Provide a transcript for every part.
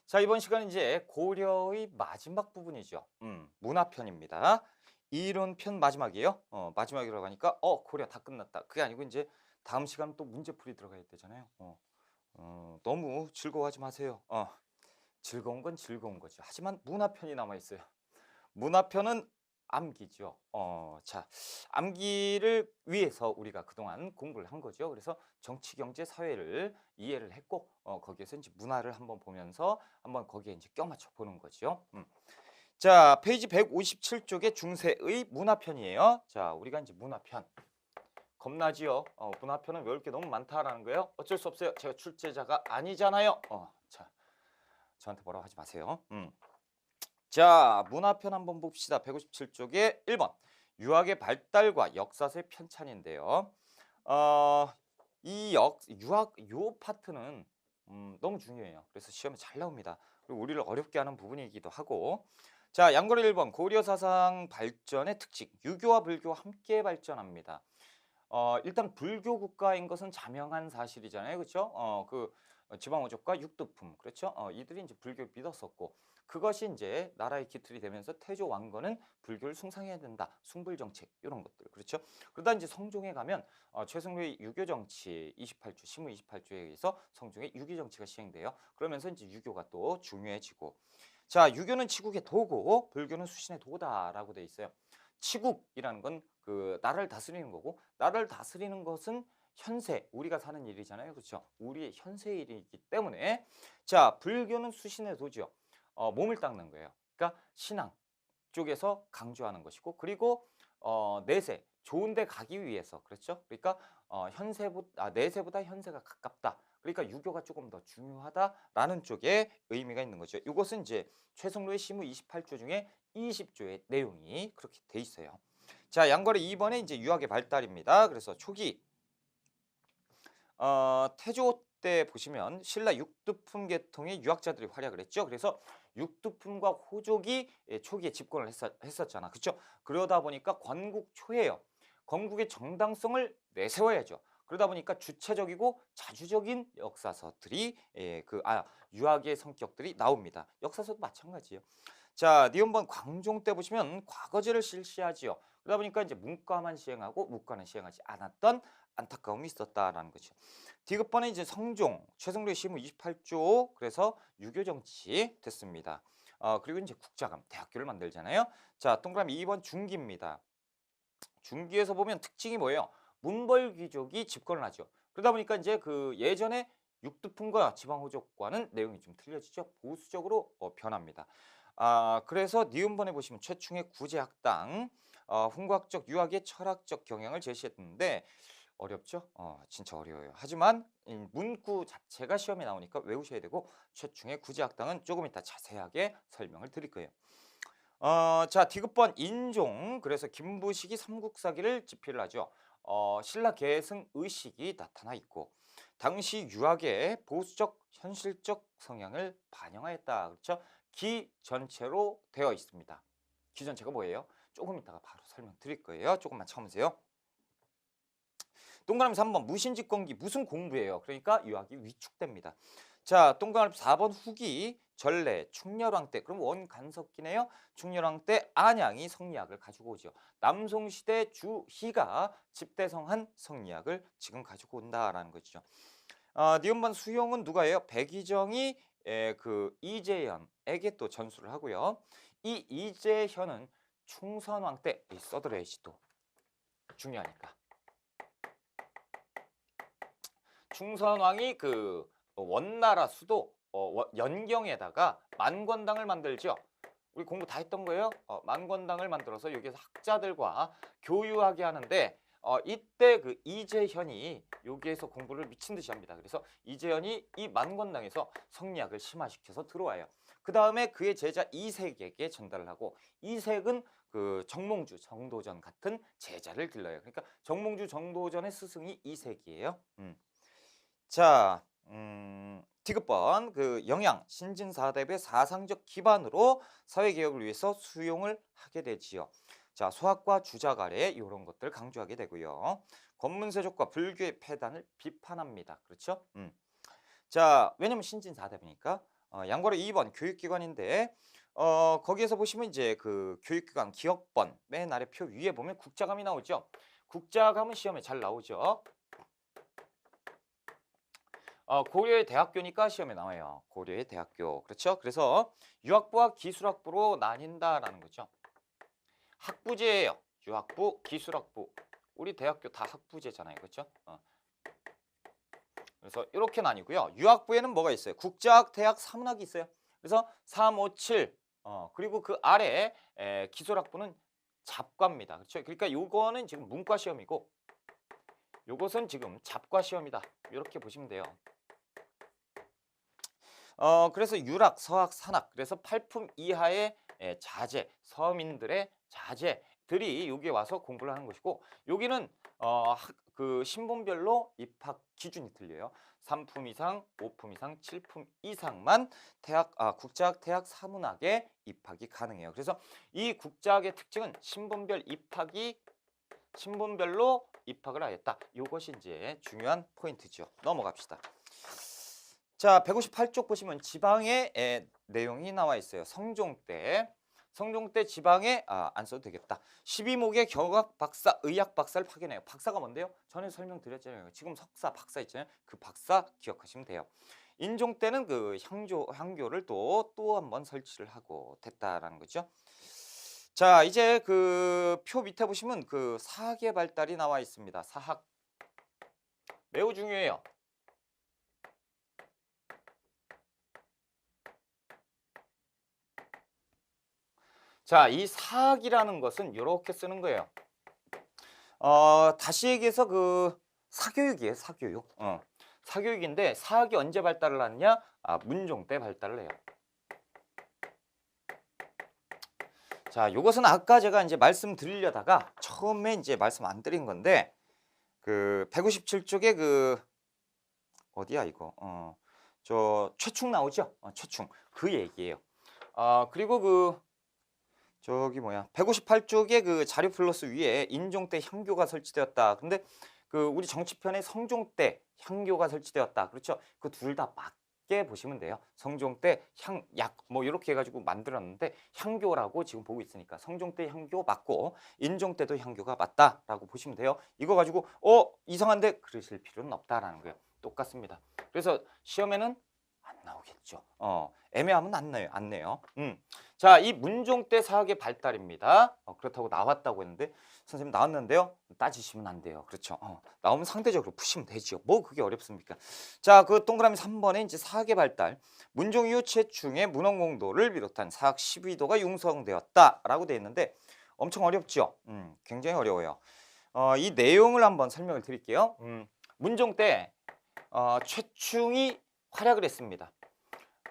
자, 이번 시간은 이제 고려의 마지막 부분이죠. 문화편입니다. 이론편 마지막이에요. 마지막이라고 하니까 고려 다 끝났다. 그게 아니고 이제 다음 시간 또 문제풀이 들어가야 되잖아요. 너무 즐거워하지 마세요. 즐거운 건 즐거운 거죠. 하지만 문화편이 남아 있어요. 문화편은 암기죠. 자, 암기를 위해서 우리가 그동안 공부를 한 거죠. 그래서 정치, 경제, 사회를 이해를 했고, 거기에서 이제 문화를 한번 보면서 한번 거기에 이제 껴맞춰 보는 거죠. 자, 페이지 157쪽의 중세의 문화편이에요. 자, 우리가 이제 문화편. 겁나지요? 문화편은 외울 게 너무 많다라는 거예요. 어쩔 수 없어요. 제가 출제자가 아니잖아요. 자, 저한테 뭐라고 하지 마세요. 자, 문화편 한번 봅시다. 157쪽에 1번. 유학의 발달과 역사의 편찬인데요. 어, 유학 요 파트는 너무 중요해요. 그래서 시험에 잘 나옵니다. 그리고 우리를 어렵게 하는 부분이기도 하고. 자, 양거리 1번. 고려 사상 발전의 특징. 유교와 불교와 함께 발전합니다. 일단 불교 국가인 것은 자명한 사실이잖아요. 그렇죠? 지방오족과 육두품. 그렇죠? 이들이 이제 불교를 믿었었고 그것이 이제 나라의 기틀이 되면서 태조 왕건은 불교를 숭상해야 된다. 숭불 정책 이런 것들. 그렇죠? 그러다 이제 성종에 가면 최승로의 유교 정치 28조 시무 28조에 의해서 성종의 유교 정치가 시행돼요. 그러면서 이제 유교가 또 중요해지고 자, 유교는 치국의 도고 불교는 수신의 도다라고 돼 있어요. 치국이라는 건 그 나라를 다스리는 거고 나라를 다스리는 것은 현세 우리가 사는 일이잖아요. 그렇죠? 우리의 현세 일이기 때문에 자, 불교는 수신의 도죠. 몸을 닦는 거예요. 그러니까 신앙 쪽에서 강조하는 것이고 그리고 내세 좋은 데 가기 위해서 그렇죠? 그러니까 내세보다 현세가 가깝다. 그러니까 유교가 조금 더 중요하다라는 쪽에 의미가 있는 거죠. 이것은 이제 최승로의 시무 28조 중에 20조의 내용이 그렇게 돼 있어요. 자, 양거리 2번에 이제 유학의 발달입니다. 그래서 초기 태조 때 보시면 신라 육두품 계통의 유학자들이 활약을 했죠. 그래서 육두품과 호족이 초기에 집권을 했었잖아. 그렇죠? 그러다 보니까 건국 초에요. 건국의 정당성을 내세워야죠. 그러다 보니까 주체적이고 자주적인 역사서들이 유학의 성격들이 나옵니다. 역사서도 마찬가지예요. 자, 니은번 광종 때 보시면 과거제를 실시하지요. 그러다 보니까 이제 문과만 시행하고 무과는 시행하지 않았던 안타까움이 있었다라는 거죠. 디귿번에 이제 성종, 최승로의 시무 28조 그래서 유교 정치 됐습니다. 그리고 이제 국자감, 대학교를 만들잖아요. 자, 동그라미 2번 중기입니다. 중기에서 보면 특징이 뭐예요? 문벌 귀족이 집권을 하죠. 그러다 보니까 이제 그 예전에 육두품과 지방호족과는 내용이 좀 틀려지죠. 보수적으로 변합니다. 그래서 니은번에 보시면 최충의 구제학당, 훈과학적 유학의 철학적 경향을 제시했는데 어렵죠? 진짜 어려워요. 하지만 이 문구 자체가 시험에 나오니까 외우셔야 되고 최충의 구제학당은 조금 이따 자세하게 설명을 드릴 거예요. 자, 디귿번 인종. 그래서 김부식이 삼국사기를 집필을 하죠. 신라 계승 의식이 나타나 있고 당시 유학의 보수적 현실적 성향을 반영하였다. 그렇죠? 기 전체로 되어 있습니다. 기 전체가 뭐예요? 조금 이따가 바로 설명드릴 거예요. 조금만 참으세요. 동그라미 3번 무신직공기 무슨 공부예요? 그러니까 유학이 위축됩니다. 자, 동그라미 4번 후기 전래 충렬왕 때 그럼 원간섭기네요. 충렬왕 때 안양이 성리학을 가지고 오죠. 남송시대 주희가 집대성한 성리학을 지금 가지고 온다라는 거죠. 니은번 수용은 누가예요? 백의정이 이재현에게 또 전수를 하고요. 이 이재현은 충선왕 때 써드려야지 또 중요하니까. 충선왕이 그 원나라 수도 연경에다가 만권당을 만들죠. 우리 공부 다 했던 거예요. 만권당을 만들어서 여기에서 학자들과 교유하게 하는데 이때 그 이재현이 여기에서 공부를 미친 듯이 합니다. 그래서 이재현이 이 만권당에서 성리학을 심화시켜서 들어와요. 그 다음에 그의 제자 이색에게 전달을 하고 이색은 그 정몽주, 정도전 같은 제자를 길러요. 그러니까 정몽주, 정도전의 스승이 이색이에요. 자, 디귿번 그 영양 신진사대부의 사상적 기반으로 사회개혁을 위해서 수용을 하게 되지요. 자, 소학과 주작 아래 이런 것들 강조하게 되고요. 권문세족과 불교의 폐단을 비판합니다. 그렇죠? 자, 왜냐면 신진사대부니까 양괄호 2번 교육기관인데 거기에서 보시면 이제 그 교육기관 기억번 맨 아래 표 위에 보면 국자감이 나오죠. 국자감은 시험에 잘 나오죠. 고려의 대학교니까 시험에 나와요. 고려의 대학교. 그렇죠? 그래서 유학부와 기술학부로 나뉜다라는 거죠. 학부제예요. 유학부, 기술학부. 우리 대학교 다 학부제잖아요. 그렇죠? 그래서 이렇게 나뉘고요. 유학부에는 뭐가 있어요? 국제학, 대학, 사문학이 있어요. 그래서 3, 5, 7. 그리고 그 아래 기술학부는 잡과입니다. 그렇죠? 그러니까 요거는 지금 문과 시험이고 요것은 지금 잡과 시험이다. 이렇게 보시면 돼요. 그래서 유락, 서학, 산학. 그래서 8품 이하의 자제, 서민들의 자제들이 여기에 와서 공부를 하는 것이고 여기는 그 신분별로 입학 기준이 틀려요. 3품 이상, 5품 이상, 7품 이상만 국제학, 대학, 사문학에 입학이 가능해요. 그래서 이 국제학의 특징은 신분별로 입학을 하였다. 이것이 이제 중요한 포인트죠. 넘어갑시다. 자, 158쪽 보시면 지방의 내용이 나와 있어요. 성종대 지방에 안 써도 되겠다. 12목의 경학 박사, 의학 박사를 파견해요. 박사가 뭔데요? 전에 설명드렸잖아요. 지금 석사, 박사 있잖아요. 그 박사 기억하시면 돼요. 인종 때는 그 향교를 또 한 번 설치를 하고 됐다라는 거죠. 자, 이제 그 표 밑에 보시면 그 사학의 발달이 나와 있습니다. 사학 매우 중요해요. 자, 이 사학이라는 것은 이렇게 쓰는 거예요. 다시 얘기해서 그 사교육이에요. 사교육. 사교육인데 사학이 언제 발달을 하느냐? 문종 때 발달을 해요. 자, 요것은 아까 제가 이제 말씀드리려다가 처음에 이제 말씀 안 드린 건데 그 157쪽에 그 어디야 이거? 저 최충 나오죠? 최충. 그 얘기예요. 그리고 그 저기 뭐야 158쪽에 그 자료 플러스 위에 인종 때 향교가 설치되었다. 근데 그 우리 정치편에 성종 때 향교가 설치되었다. 그렇죠? 그 둘 다 맞게 보시면 돼요. 성종 때 약 뭐 이렇게 해가지고 만들었는데 향교라고 지금 보고 있으니까 성종 때 향교 맞고 인종 때도 향교가 맞다라고 보시면 돼요. 이거 가지고 이상한데 그러실 필요는 없다라는 거예요. 똑같습니다. 그래서 시험에는 안 나오겠죠. 애매하면 안 내요. 자, 이 문종 때 사학의 발달입니다. 그렇다고 나왔다고 했는데 선생님 나왔는데요. 따지시면 안 돼요. 그렇죠. 나오면 상대적으로 푸시면 되죠. 뭐 그게 어렵습니까? 자, 그 동그라미 3번에 이제 사학의 발달. 문종 이후 최충의 문헌공도를 비롯한 사학 12도가 융성되었다라고 되어 있는데 엄청 어렵죠. 굉장히 어려워요. 이 내용을 한번 설명을 드릴게요. 문종 때 최충이 활약을 했습니다.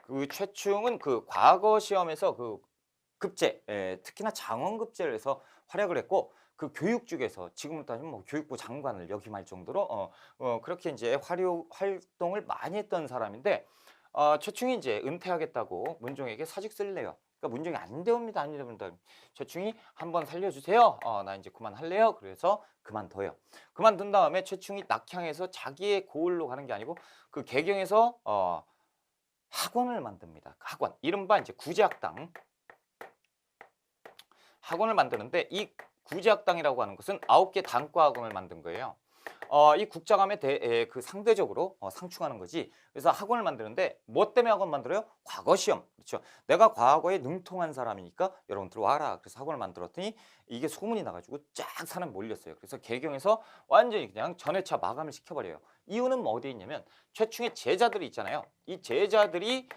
그 최충은 그 과거 시험에서 그 급제, 특히나 장원급제를 해서 활약을 했고 그 교육 쪽에서 지금부터 따지면 뭐 교육부 장관을 역임할 정도로 그렇게 이제 활동을 많이 했던 사람인데 최충이 이제 은퇴하겠다고 문종에게 사직서를 내요. 그러니까 문종이 안 되옵니다. 안 됩니다. 최충이 한번 살려주세요. 나 이제 그만할래요. 그래서 그만둬요. 그만둔 다음에 최충이 낙향해서 자기의 고을로 가는 게 아니고 그 개경에서 학원을 만듭니다. 학원. 이른바 이제 구제학당. 학원을 만드는데 이 구제학당이라고 하는 것은 9개 단과 학원을 만든 거예요. 이 국자감에 그 상대적으로 상충하는 거지. 그래서 학원을 만드는데 뭐 때문에 학원 만들어요? 과거 시험. 그렇죠. 내가 과거에 능통한 사람이니까 여러분 들어와라. 그래서 학원을 만들었더니 이게 소문이 나가지고 쫙 사람 몰렸어요. 그래서 개경에서 완전히 그냥 전회차 마감을 시켜버려요. 이유는 뭐 어디에 있냐면 최충의 제자들이 있잖아요. 이 제자들이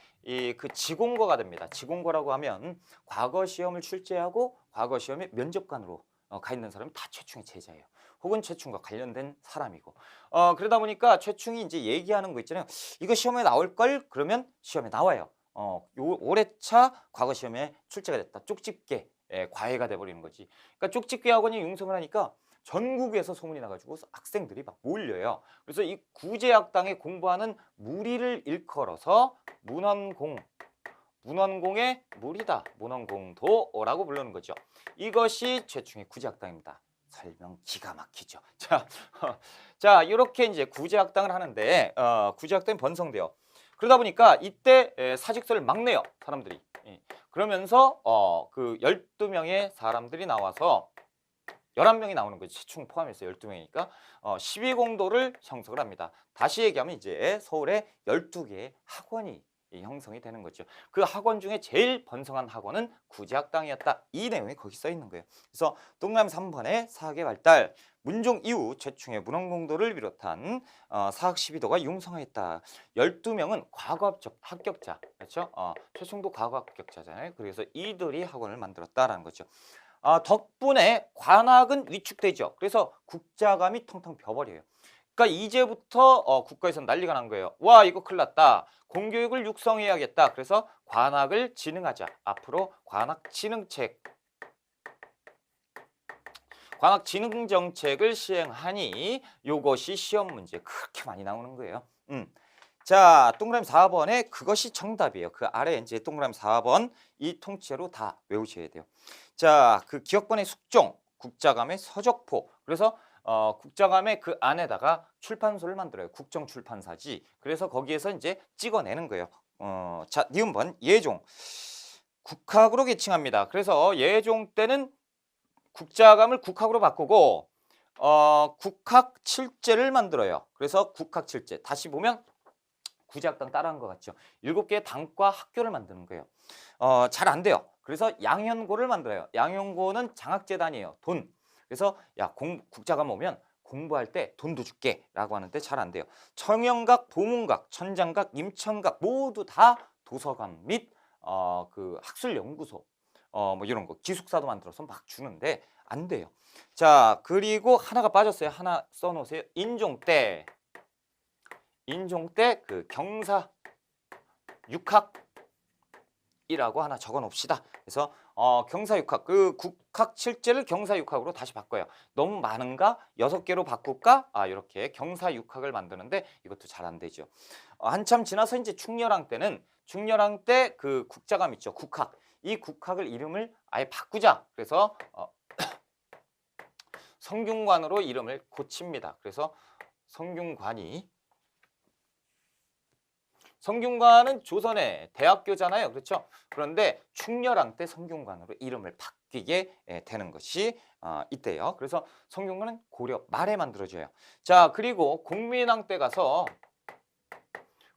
그 지공거가 됩니다. 지공거라고 하면 과거 시험을 출제하고 과거 시험에 면접관으로 가 있는 사람이 다 최충의 제자예요. 혹은 최충과 관련된 사람이고 그러다 보니까 최충이 이제 얘기하는 거 있잖아요. 이거 시험에 나올 걸 그러면 시험에 나와요. 올해차 과거 시험에 출제가 됐다. 쪽집게 과외가 돼버리는 거지. 그러니까 쪽집게 학원이 융성을 하니까 전국에서 소문이 나가지고 학생들이 막 몰려요. 그래서 이 구제학당에 공부하는 무리를 일컬어서 문헌공의 무리다. 문헌공도라고 부르는 거죠. 이것이 최충의 구제학당입니다. 설명 기가 막히죠. 자, 이렇게 이제 구제학당을 하는데 구제학당이 번성돼요. 그러다 보니까 이때 사직서를 막 내요, 사람들이. 예. 그러면서 그 12명의 사람들이 나와서 11명이 나오는 거죠. 총 포함해서 12명이니까 12공도를 형성을 합니다. 다시 얘기하면 이제 서울에 12개의 학원이 형성이 되는 거죠. 그 학원 중에 제일 번성한 학원은 구제학당이었다. 이 내용이 거기 써 있는 거예요. 그래서 동그라미 3번에 사학의 발달, 문종 이후 최충의 문헌공도를 비롯한 사학 12도가 융성하였다. 12명은 과거 합격자, 그렇죠? 최충도 과거 합격자잖아요. 그래서 이들이 학원을 만들었다라는 거죠. 덕분에 관악은 위축되죠. 그래서 국자감이 텅텅 벼버려요. 그러니까 이제부터 국가에서 난리가 난 거예요. 와, 이거 큰일 났다. 공교육을 육성해야겠다. 그래서 관악을 진흥하자. 앞으로 관악 진흥 정책을 시행하니 요것이 시험 문제 그렇게 많이 나오는 거예요. 자, 동그라미 4번에 그것이 정답이에요. 그 아래 이제 동그라미 4번 이 통째로 다 외우셔야 돼요. 자, 그 기억번의 숙종, 국자감의 서적포. 그래서 국자감의 그 안에다가 출판소를 만들어요. 국정출판사지. 그래서 거기에서 이제 찍어내는 거예요. 자, 니은번 예종. 국학으로 계칭합니다. 그래서 예종 때는 국자감을 국학으로 바꾸고 국학 칠제를 만들어요. 그래서 국학 칠제. 다시 보면 구제학당 따라한 것 같죠. 7개의 당과 학교를 만드는 거예요. 잘 안 돼요. 그래서 양현고를 만들어요. 양현고는 장학재단이에요. 돈. 그래서 야, 국자감 오면 공부할 때 돈도 줄게 라고 하는데 잘 안 돼요. 청영각, 보문각, 천장각, 임천각 모두 다 도서관 및 그 학술연구소 뭐 이런 거 기숙사도 만들어서 막 주는데 안 돼요. 자, 그리고 하나가 빠졌어요. 하나 써놓으세요. 인종 때 그 경사 육학이라고 하나 적어 놓읍시다. 그래서 경사 육학 그 국학 칠제를 경사 육학으로 다시 바꿔요. 너무 많은가? 6개로 바꿀까? 이렇게 경사 육학을 만드는데 이것도 잘 안 되죠. 한참 지나서 이제 충렬왕 때 그 국자감 있죠. 국학. 이 국학을 이름을 아예 바꾸자. 그래서 성균관으로 이름을 고칩니다. 그래서 성균관은 조선의 대학교잖아요. 그렇죠? 그런데 충렬왕 때 성균관으로 이름을 바뀌게 되는 것이 이때요. 그래서 성균관은 고려 말에 만들어져요. 자, 그리고 공민왕 때 가서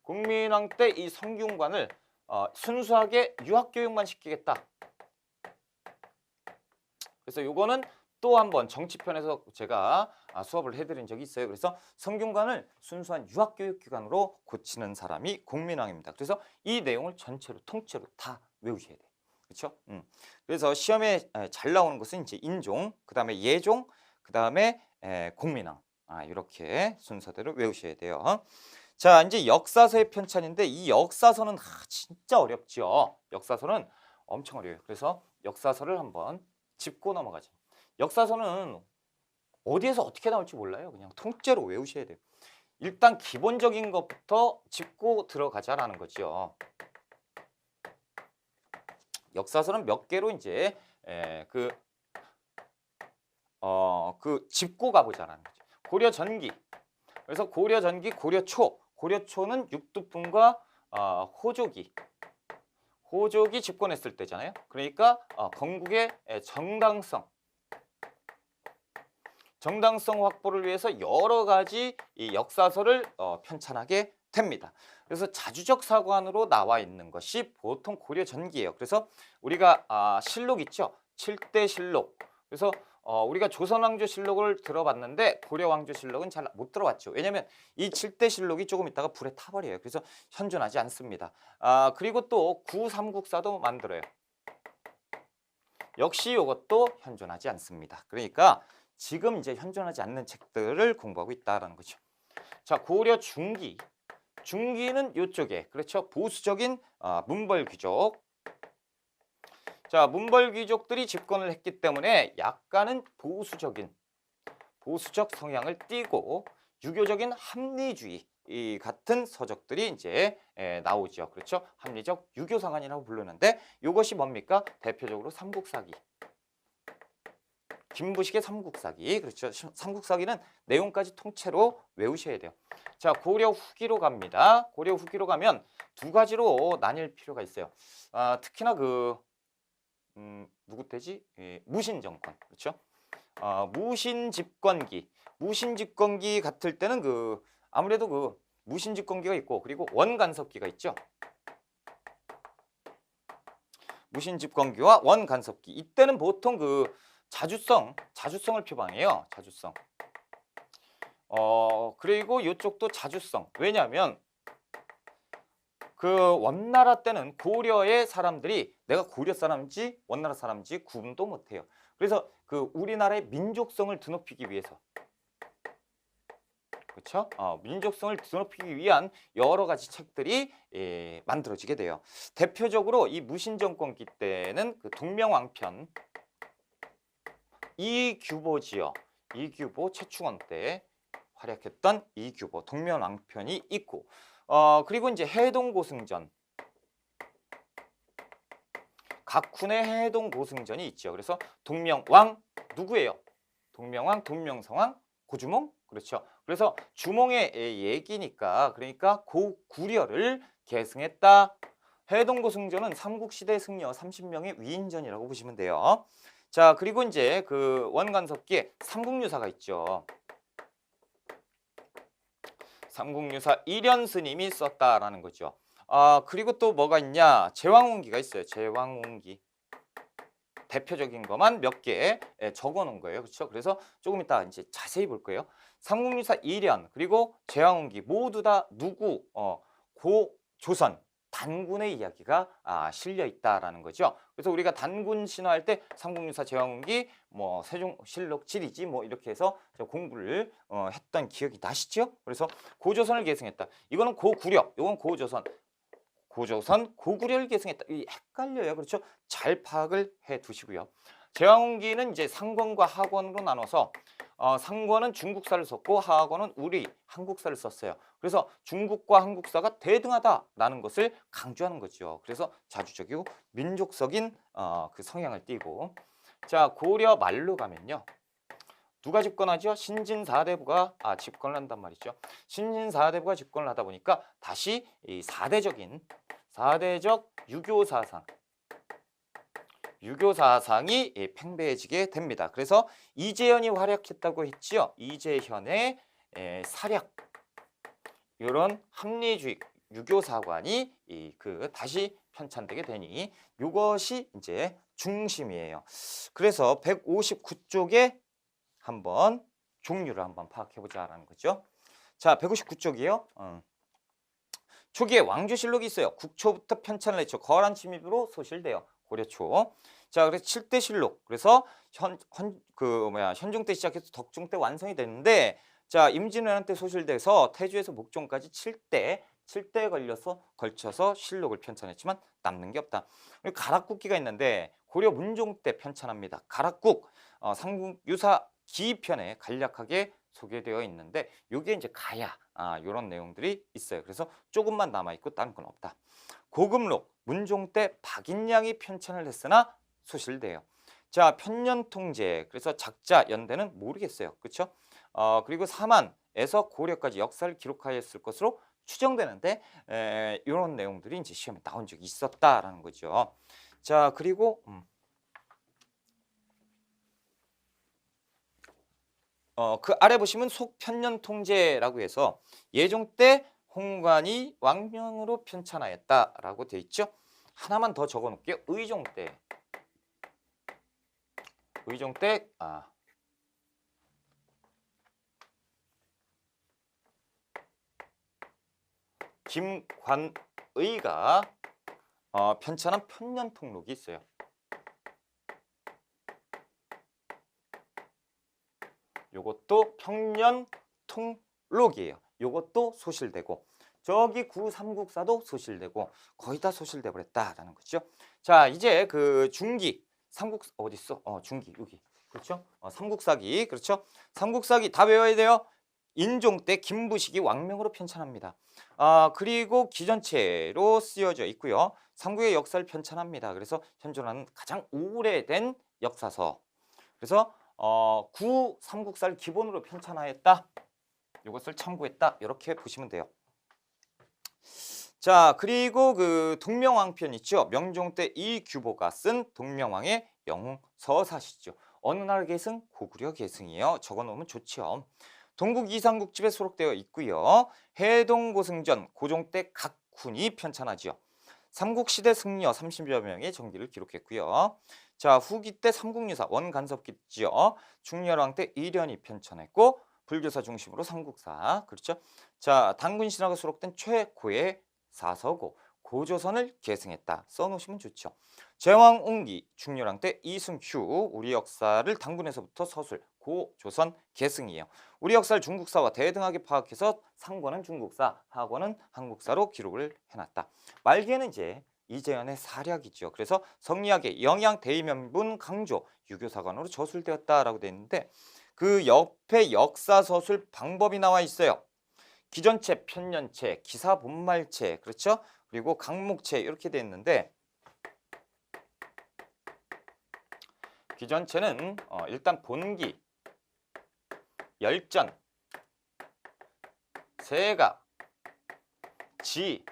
공민왕 때 이 성균관을 순수하게 유학교육만 시키겠다. 그래서 요거는 또 한번 정치편에서 제가 수업을 해드린 적이 있어요. 그래서 성균관을 순수한 유학교육기관으로 고치는 사람이 공민왕입니다. 그래서 이 내용을 전체로 통째로 다 외우셔야 돼요. 그렇죠? 그래서 시험에 잘 나오는 것은 이제 인종, 그 다음에 예종, 그 다음에 공민왕 이렇게 순서대로 외우셔야 돼요. 자, 이제 역사서의 편찬인데 이 역사서는 진짜 어렵죠. 역사서는 엄청 어려워요. 그래서 역사서를 한번 짚고 넘어가죠. 역사서는 어디에서 어떻게 나올지 몰라요. 그냥 통째로 외우셔야 돼요. 일단 기본적인 것부터 짚고 들어가자라는 거죠. 역사서는 몇 개로 이제 그 짚고 가보자라는 거죠. 고려 전기. 그래서 고려 전기, 고려초. 고려초는 육두풍과 호족이 집권했을 때잖아요. 그러니까 건국의 정당성 확보를 위해서 여러 가지 이 역사서를 편찬하게 됩니다. 그래서 자주적 사관으로 나와 있는 것이 보통 고려 전기예요. 그래서 우리가 실록 있죠. 7대 실록. 그래서 우리가 조선왕조실록을 들어봤는데 고려왕조실록은 잘 못 들어봤죠. 왜냐하면 이 7대 실록이 조금 있다가 불에 타버려요. 그래서 현존하지 않습니다. 그리고 또 구삼국사도 만들어요. 역시 이것도 현존하지 않습니다. 그러니까 지금 이제 현존하지 않는 책들을 공부하고 있다는 거죠. 자, 고려 중기. 중기는 이쪽에 그렇죠. 보수적인 문벌귀족. 자, 문벌귀족들이 집권을 했기 때문에 약간은 보수적 성향을 띠고 유교적인 합리주의 이 같은 서적들이 이제 나오죠. 그렇죠? 합리적 유교상한이라고 부르는데 이것이 뭡니까? 대표적으로 삼국사기. 김부식의 삼국사기. 그렇죠. 삼국사기는 내용까지 통째로 외우셔야 돼요. 자, 고려 후기로 갑니다. 고려 후기로 가면 두 가지로 나뉠 필요가 있어요. 특히나 누구 때지? 예, 무신정권. 그렇죠? 무신집권기. 무신집권기 같을 때는 아무래도 무신집권기가 있고, 그리고 원간섭기가 있죠. 무신집권기와 원간섭기. 이때는 보통 자주성을 표방해요. 자주성. 그리고 이쪽도 자주성. 왜냐하면 원나라 때는 고려의 사람들이 내가 고려 사람인지 원나라 사람인지 구분도 못해요. 그래서 우리나라의 민족성을 드높이기 위해서, 그렇죠? 민족성을 드높이기 위한 여러 가지 책들이 만들어지게 돼요. 대표적으로 이 무신정권기 때는 동명왕편 이규보지요. 이규보 최충원 때 활약했던 이규보 동명왕편이 있고, 그리고 이제 해동고승전, 각훈의 해동고승전이 있죠. 그래서 동명왕 누구예요? 동명왕, 동명성왕, 고주몽. 그렇죠. 그래서 주몽의 얘기니까, 그러니까 고구려를 계승했다. 해동고승전은 삼국시대 승려 30명의 위인전이라고 보시면 돼요. 자, 그리고 이제 원간섭기에 삼국유사가 있죠. 삼국유사 일현 스님이 썼다라는 거죠. 그리고 또 뭐가 있냐? 제왕운기가 있어요. 제왕운기. 대표적인 것만 몇 개 적어 놓은 거예요. 그렇죠? 그래서 조금 이따 이제 자세히 볼 거예요. 삼국유사 일현 그리고 제왕운기 모두 다 누구? 고조선 단군의 이야기가 실려 있다라는 거죠. 그래서 우리가 단군 신화할 때 삼국유사, 제왕운기, 세종실록, 지리지 이렇게 해서 공부를 했던 기억이 나시죠? 그래서 고조선을 계승했다. 이거는 고구려, 이건 고조선. 고구려를 계승했다. 이 헷갈려요. 그렇죠? 잘 파악을 해 두시고요. 제왕운기는 이제 상권과 하권으로 나눠서 상권은 중국사를 썼고 하권은 우리 한국사를 썼어요. 그래서 중국과 한국사가 대등하다라는 것을 강조하는 거죠. 그래서 자주적이고 민족적인 성향을 띠고. 자, 고려 말로 가면요. 누가 집권하죠? 신진사대부가 집권을 한단 말이죠. 신진사대부가 집권을 하다 보니까 다시 이 사대적 유교 사상이 팽배해지게 됩니다. 그래서 이재현이 활약했다고 했지요. 이재현의 사략, 이런 합리주의 유교 사관이 다시 편찬되게 되니 이것이 이제 중심이에요. 그래서 159쪽에 한번 종류를 한번 파악해 보자라는 거죠. 자, 159쪽이요. 초기에 왕조실록이 있어요. 국초부터 편찬을 했죠. 거란 침입으로 소실돼요. 고려초. 자, 그래서 7대 실록. 그래서 현종 때 시작해서 덕종 때 완성이 됐는데, 자, 임진왜란 때 소실돼서 태조에서 목종까지 7대에 걸쳐서 실록을 편찬했지만 남는 게 없다. 그리고 가락국기가 있는데 고려 문종 때 편찬합니다. 가락국 삼국유사 기편에 간략하게 소개되어 있는데 요게 이제 가야 이런 내용들이 있어요. 그래서 조금만 남아 있고 다른 건 없다. 고금록 문종 때 박인량이 편찬을 했으나 소실돼요. 자, 편년통제, 그래서 작자 연대는 모르겠어요. 그렇죠? 그리고 사만에서 고려까지 역사를 기록하였을 것으로 추정되는데 이런 내용들이 이제 시험에 나온 적이 있었다라는 거죠. 자, 그리고 그 아래 보시면 속편년통제라고 해서 예종 때 홍관이 왕명으로 편찬하였다라고 돼 있죠. 하나만 더 적어 놓을게요. 의종 때 김관의가 편찬한 편년통록이 있어요. 요것도 평년통록이에요. 요것도 소실되고 저기 구삼국사도 소실되고 거의 다 소실돼 버렸다라는 거죠. 자, 이제 중기 삼국 어디 있어? 중기 여기. 그렇죠? 삼국사기. 그렇죠? 삼국사기 다 외워야 돼요. 인종 때 김부식이 왕명으로 편찬합니다. 그리고 기전체로 쓰여져 있고요. 삼국의 역사를 편찬합니다. 그래서 현존하는 가장 오래된 역사서. 그래서 구 삼국사를 기본으로 편찬하였다. 이것을 참고했다. 이렇게 보시면 돼요. 자, 그리고 그 동명왕편 있죠. 명종 때 이규보가 쓴 동명왕의 영서사시죠. 어느 나라 계승? 고구려 계승이에요. 적어놓으면 좋죠. 동국 이상국집에 수록되어 있고요. 해동고승전 고종 때 각훈이 편찬하지요. 삼국시대 승려 30여 명의 정기를 기록했고요. 자, 후기 때 삼국유사 원간섭기지요. 중렬왕 때 이련이 편찬했고 불교사 중심으로 삼국사. 그렇죠? 자, 당군신화가 수록된 최고의 사서고 고조선을 계승했다. 써놓으시면 좋죠. 제왕옹기 중렬왕 때 이승휴 우리 역사를 당군에서부터 서술 고조선 계승이에요. 우리 역사를 중국사와 대등하게 파악해서 상권은 중국사, 하권은 한국사로 기록을 해놨다. 말기에는 이제 이재현의 사략이죠. 그래서 성리학의 영양 대의명분 강조 유교사관으로 저술되었다라고 되어 있는데 그 옆에 역사서술 방법이 나와 있어요. 기전체, 편년체, 기사본말체, 그렇죠? 그리고 강목체 이렇게 되어 있는데 기전체는 일단 본기, 열전, 세가, 지,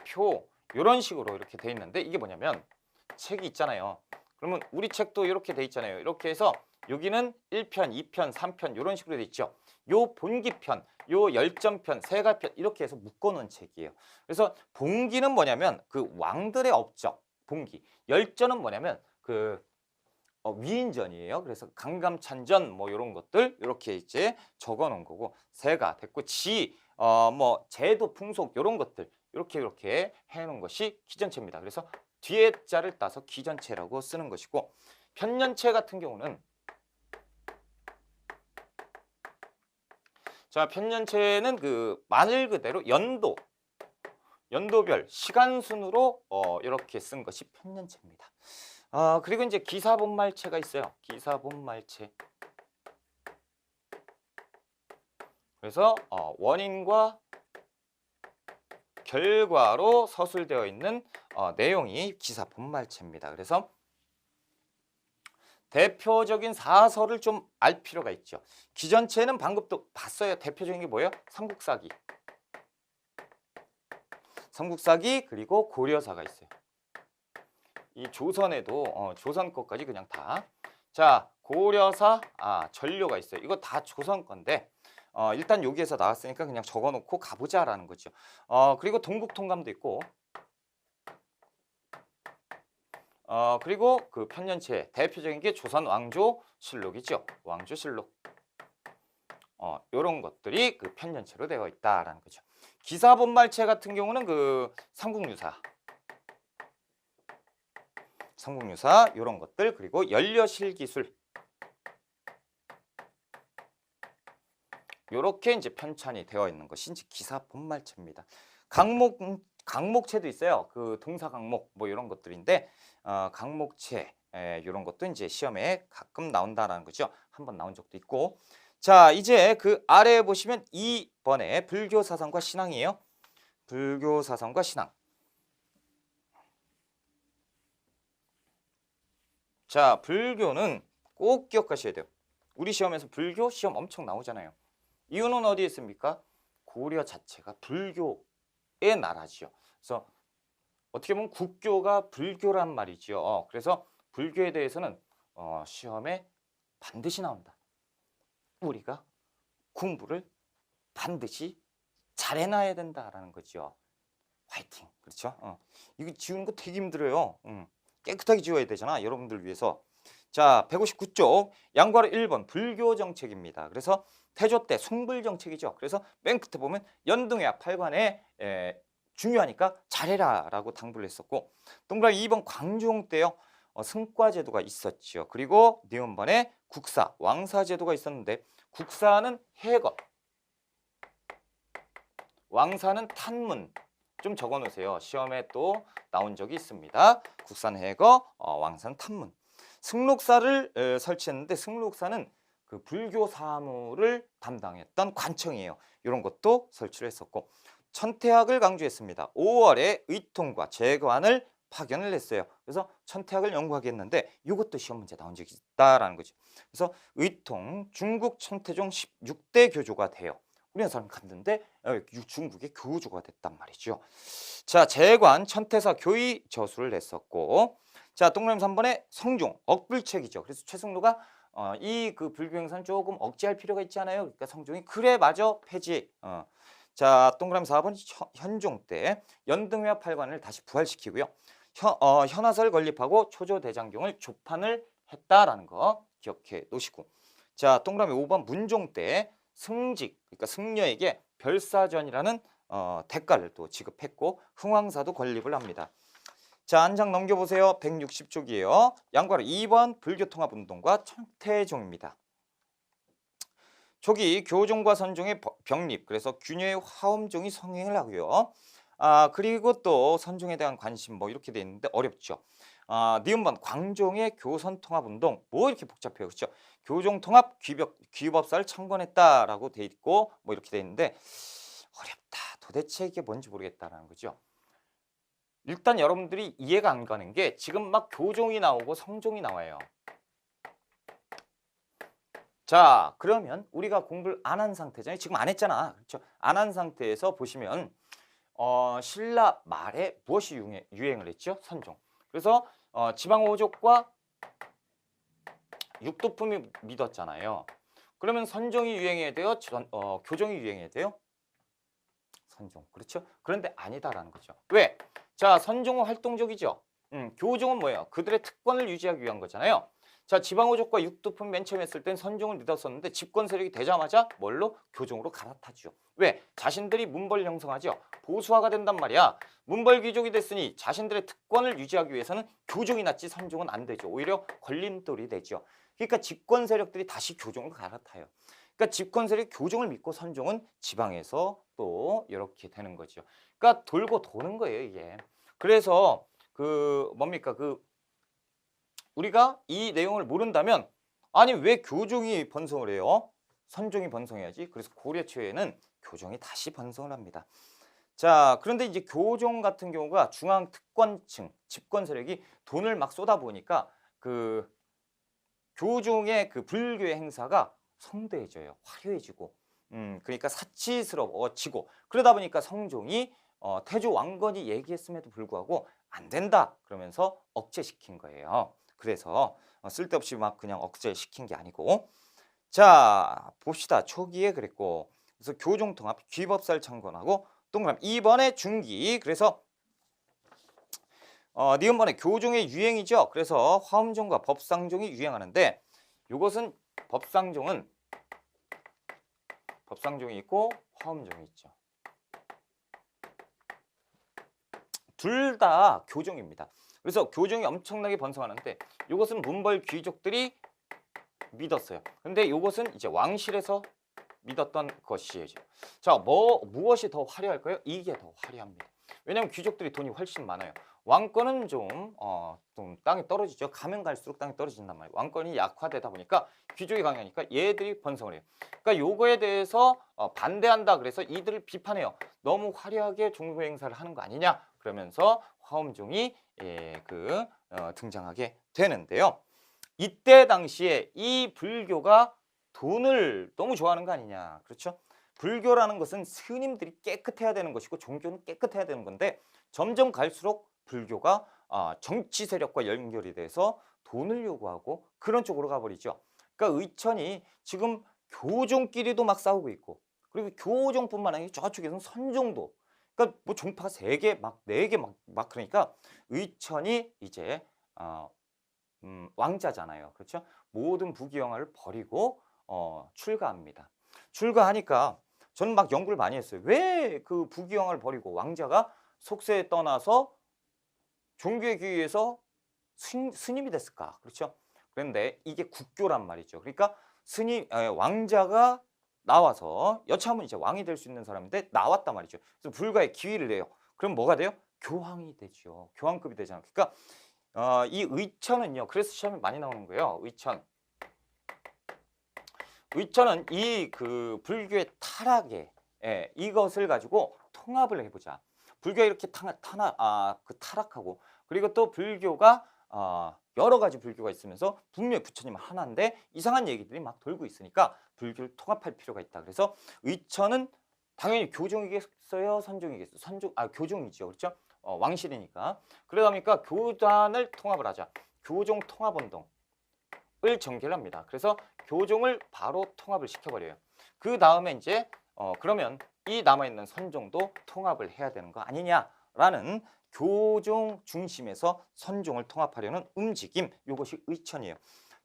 표 이런 식으로 이렇게 돼 있는데 이게 뭐냐면 책이 있잖아요. 그러면 우리 책도 이렇게 돼 있잖아요. 이렇게 해서 여기는 1편, 2편, 3편 이런 식으로 돼 있죠. 요 본기편, 요 열전편, 세가편 이렇게 해서 묶어놓은 책이에요. 그래서 본기는 뭐냐면 그 왕들의 업적, 본기. 열전은 뭐냐면 그 위인전이에요. 그래서 강감찬전 뭐 이런 것들 이렇게 이제 적어놓은 거고 세가 됐고 지, 뭐 제도, 풍속 이런 것들 이렇게 해놓은 것이 기전체입니다. 그래서 뒤에 자를 따서 기전체라고 쓰는 것이고 편년체 같은 경우는 자 편년체는 그 말 그대로 연도별 시간 순으로 이렇게 쓴 것이 편년체입니다. 그리고 이제 기사본말체가 있어요. 기사본말체. 그래서 원인과 결과로 서술되어 있는 내용이 기사본말체입니다. 그래서 대표적인 사설을 좀 알 필요가 있죠. 기전체는 방금 또 봤어요. 대표적인 게 뭐예요? 삼국사기. 삼국사기 그리고 고려사가 있어요. 이 조선에도 조선 것까지 그냥 다. 자, 고려사, 전료가 있어요. 이거 다 조선 건데 일단 여기에서 나왔으니까 그냥 적어놓고 가보자라는 거죠. 그리고 동국통감도 있고 그리고 그 편년체 대표적인 게 조선 왕조실록이죠. 왕조실록. 이런 것들이 그 편년체로 되어 있다라는 거죠. 기사본말체 같은 경우는 그 삼국유사 이런 것들 그리고 연려실기술 이렇게 이제 편찬이 되어 있는 것이 이제 기사본말체입니다. 강목체도 있어요. 그 동사 강목 뭐 이런 것들인데 강목체 이런 것도 이제 시험에 가끔 나온다라는 거죠. 한번 나온 적도 있고. 자, 이제 그 아래에 보시면 2번에 불교 사상과 신앙이에요. 불교 사상과 신앙. 자, 불교는 꼭 기억하셔야 돼요. 우리 시험에서 불교 시험 엄청 나오잖아요. 이유는 어디에 있습니까? 고려 자체가 불교의 나라지요. 그래서 어떻게 보면 국교가 불교란 말이죠. 그래서 불교에 대해서는 시험에 반드시 나온다. 우리가 공부를 반드시 잘해놔야 된다라는 거죠. 화이팅. 그렇죠? 이거 지우는 거 되게 힘들어요. 깨끗하게 지워야 되잖아. 여러분들 위해서. 자, 159쪽 양괄호 1번 불교 정책입니다. 그래서 태조 때 숭불 정책이죠. 그래서 맨 끝에 보면 연등회와 팔관에 중요하니까 잘해라 라고 당부를 했었고 동그라미 2번 광종 때요. 승과제도가 있었죠. 그리고 니은번에 국사, 왕사제도가 있었는데 국사는 해거, 왕사는 탄문. 좀 적어놓으세요. 시험에 또 나온 적이 있습니다. 국사는 해거, 왕사는 탄문. 승록사를 설치했는데 승록사는 그 불교 사무를 담당했던 관청이에요. 이런 것도 설치를 했었고 천태학을 강조했습니다. 5월에 의통과 재관을 파견을 냈어요. 그래서 천태학을 연구하게 했는데 이것도 시험 문제 나온 적이 있다라는 거죠. 그래서 의통 중국 천태종 16대 교조가 돼요. 우리나라 갔는데 중국의 교조가 됐단 말이죠. 자, 재관 천태사 교의 저수를 냈었고, 자, 동그라미 3번에 성종 억불책이죠. 그래서 최승로가 이 그 불교 행사는 조금 억제할 필요가 있지 않아요? 그러니까 성종이 그래 맞아 폐지. 자, 동그라미 4번 현종 때 연등회와 팔관을 다시 부활시키고요. 현화설 건립하고 초조대장경을 조판을 했다라는 거 기억해 놓으시고, 자, 동그라미 5번 문종 때 승직, 그러니까 승려에게 별사전이라는 대가를 또 지급했고 흥왕사도 건립을 합니다. 자, 한 장 넘겨보세요. 160쪽이에요. 양과로 2번 불교통합운동과 천태종입니다. 초기 교종과 선종의 병립, 그래서 균여의 화엄종이 성행을 하고요. 그리고 또 선종에 대한 관심 뭐 이렇게 돼 있는데 어렵죠. 니은번 광종의 교선통합운동 뭐 이렇게 복잡해요. 그렇죠? 교종통합 귀법사를 창건했다라고 돼 있고 뭐 이렇게 돼 있는데 어렵다. 도대체 이게 뭔지 모르겠다라는 거죠. 일단 여러분들이 이해가 안 가는 게 지금 막 교종이 나오고 성종이 나와요. 자, 그러면 우리가 공부를 안 한 상태잖아요. 지금 안 했잖아. 그렇죠? 안 한 상태에서 보시면 신라 말에 무엇이 유행을 했죠? 선종. 그래서 지방오족과 육도품이 믿었잖아요. 그러면 선종이 유행해야 돼요? 교종이 유행해야 돼요? 선종. 그렇죠? 그런데 아니다라는 거죠. 왜? 자, 선종은 활동적이죠. 교종은 뭐예요? 그들의 특권을 유지하기 위한 거잖아요. 자, 지방오족과 육도품 맨 처음 했을 땐 선종을 믿었었는데 집권 세력이 되자마자 뭘로? 교종으로 갈아타죠. 왜? 자신들이 문벌 형성하죠. 보수화가 된단 말이야. 문벌 귀족이 됐으니 자신들의 특권을 유지하기 위해서는 교종이 낫지 선종은 안 되죠. 오히려 걸림돌이 되죠. 그러니까 집권 세력들이 다시 교종으로 갈아타요. 그러니까 집권 세력이 교종을 믿고 선종은 지방에서 또 이렇게 되는 거죠. 그러니까 돌고 도는 거예요, 이게. 그래서 뭡니까? 우리가 이 내용을 모른다면 아니 왜 교종이 번성을 해요? 선종이 번성해야지. 그래서 고려 초에는 교종이 다시 번성을 합니다. 자, 그런데 이제 교종 같은 경우가 중앙 특권층, 집권 세력이 돈을 막 쏟아부으니까 교종의 불교의 행사가 성대해져요. 화려해지고. 그러니까 사치스러워지고. 그러다 보니까 성종이 태조 왕건이 얘기했음에도 불구하고 안 된다 그러면서 억제시킨 거예요. 그래서 쓸데없이 막 그냥 억제시킨 게 아니고. 자, 봅시다. 초기에 그랬고. 그래서 교종통합 귀법사를 창건하고 동그라미 2번에 중기. 그래서 니은번에 교종의 유행이죠. 그래서 화엄종과 법상종이 유행하는데 이것은 법상종이 있고 화엄종이 있죠. 둘 다 교종입니다. 그래서 교종이 엄청나게 번성하는데 이것은 문벌 귀족들이 믿었어요. 근데 이것은 이제 왕실에서 믿었던 것이에요. 자, 무엇이 더 화려할까요? 이게 더 화려합니다. 왜냐하면 귀족들이 돈이 훨씬 많아요. 왕권은 좀 땅이 떨어지죠. 가면 갈수록 땅이 떨어진단 말이에요. 왕권이 약화되다 보니까 귀족이 강하니까 얘들이 번성을 해요. 그러니까 요거에 대해서 반대한다. 그래서 이들을 비판해요. 너무 화려하게 종교 행사를 하는 거 아니냐? 그러면서 화엄종이 등장하게 되는데요. 이때 당시에 이 불교가 돈을 너무 좋아하는 거 아니냐. 그렇죠? 불교라는 것은 스님들이 깨끗해야 되는 것이고 종교는 깨끗해야 되는 건데 점점 갈수록 불교가 정치 세력과 연결이 돼서 돈을 요구하고 그런 쪽으로 가버리죠. 그러니까 의천이 지금 교종끼리도 막 싸우고 있고 그리고 교종뿐만 아니라 저쪽에서는 선종도 그러니까 뭐 종파가 3개 막 4개 막 그러니까 의천이 이제 왕자잖아요. 그렇죠? 모든 부귀영화를 버리고 출가합니다. 출가하니까 저는 막 연구를 많이 했어요. 왜 그 부귀영화를 버리고 왕자가 속세에 떠나서 종교에 귀의해서 스님이 됐을까? 그렇죠? 그런데 이게 국교란 말이죠. 그러니까 왕자가 나와서 여차하면 이제 왕이 될 수 있는 사람인데 나왔단 말이죠. 그래서 불가에 기위를 해요. 그럼 뭐가 돼요? 교황이 되죠. 교황급이 되잖아요. 그러니까 이 의천은요. 그래서 시험에 많이 나오는 거예요. 의천은 이 불교의 타락에 이것을 가지고 통합을 해보자. 불교가 이렇게 타락하고 그리고 또 불교가 여러 가지 불교가 있으면서 분명히 부처님은 하나인데 이상한 얘기들이 막 돌고 있으니까 불교를 통합할 필요가 있다. 그래서 의처는 당연히 교종이겠어요, 선종이겠어요? 교종이죠, 그렇죠? 왕실이니까. 그러다 보니까 교단을 통합을 하자. 교종 통합운동을 전개를 합니다. 그래서 교종을 바로 통합을 시켜버려요. 그 다음에 이제 그러면 이 남아있는 선종도 통합을 해야 되는 거 아니냐라는 교종 중심에서 선종을 통합하려는 움직임, 이것이 의천이에요.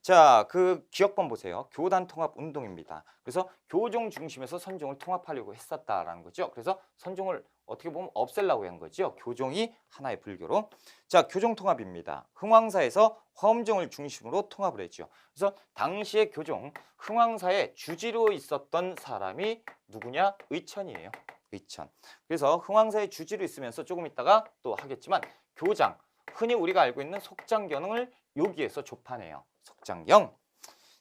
자, 그 기억번 보세요. 교단 통합 운동입니다. 그래서 교종 중심에서 선종을 통합하려고 했었다라는 거죠. 그래서 선종을 어떻게 보면 없애려고 한 거죠. 교종이 하나의 불교로. 자, 교종 통합입니다. 흥왕사에서 화엄종을 중심으로 통합을 했죠. 그래서 당시의 교종, 흥왕사의 주지로 있었던 사람이 누구냐? 의천이에요. 의천. 그래서 흥왕사의 주지로 있으면서 조금 있다가 또 하겠지만 교장, 흔히 우리가 알고 있는 속장견을 여기에서 좁혀내요. 속장경.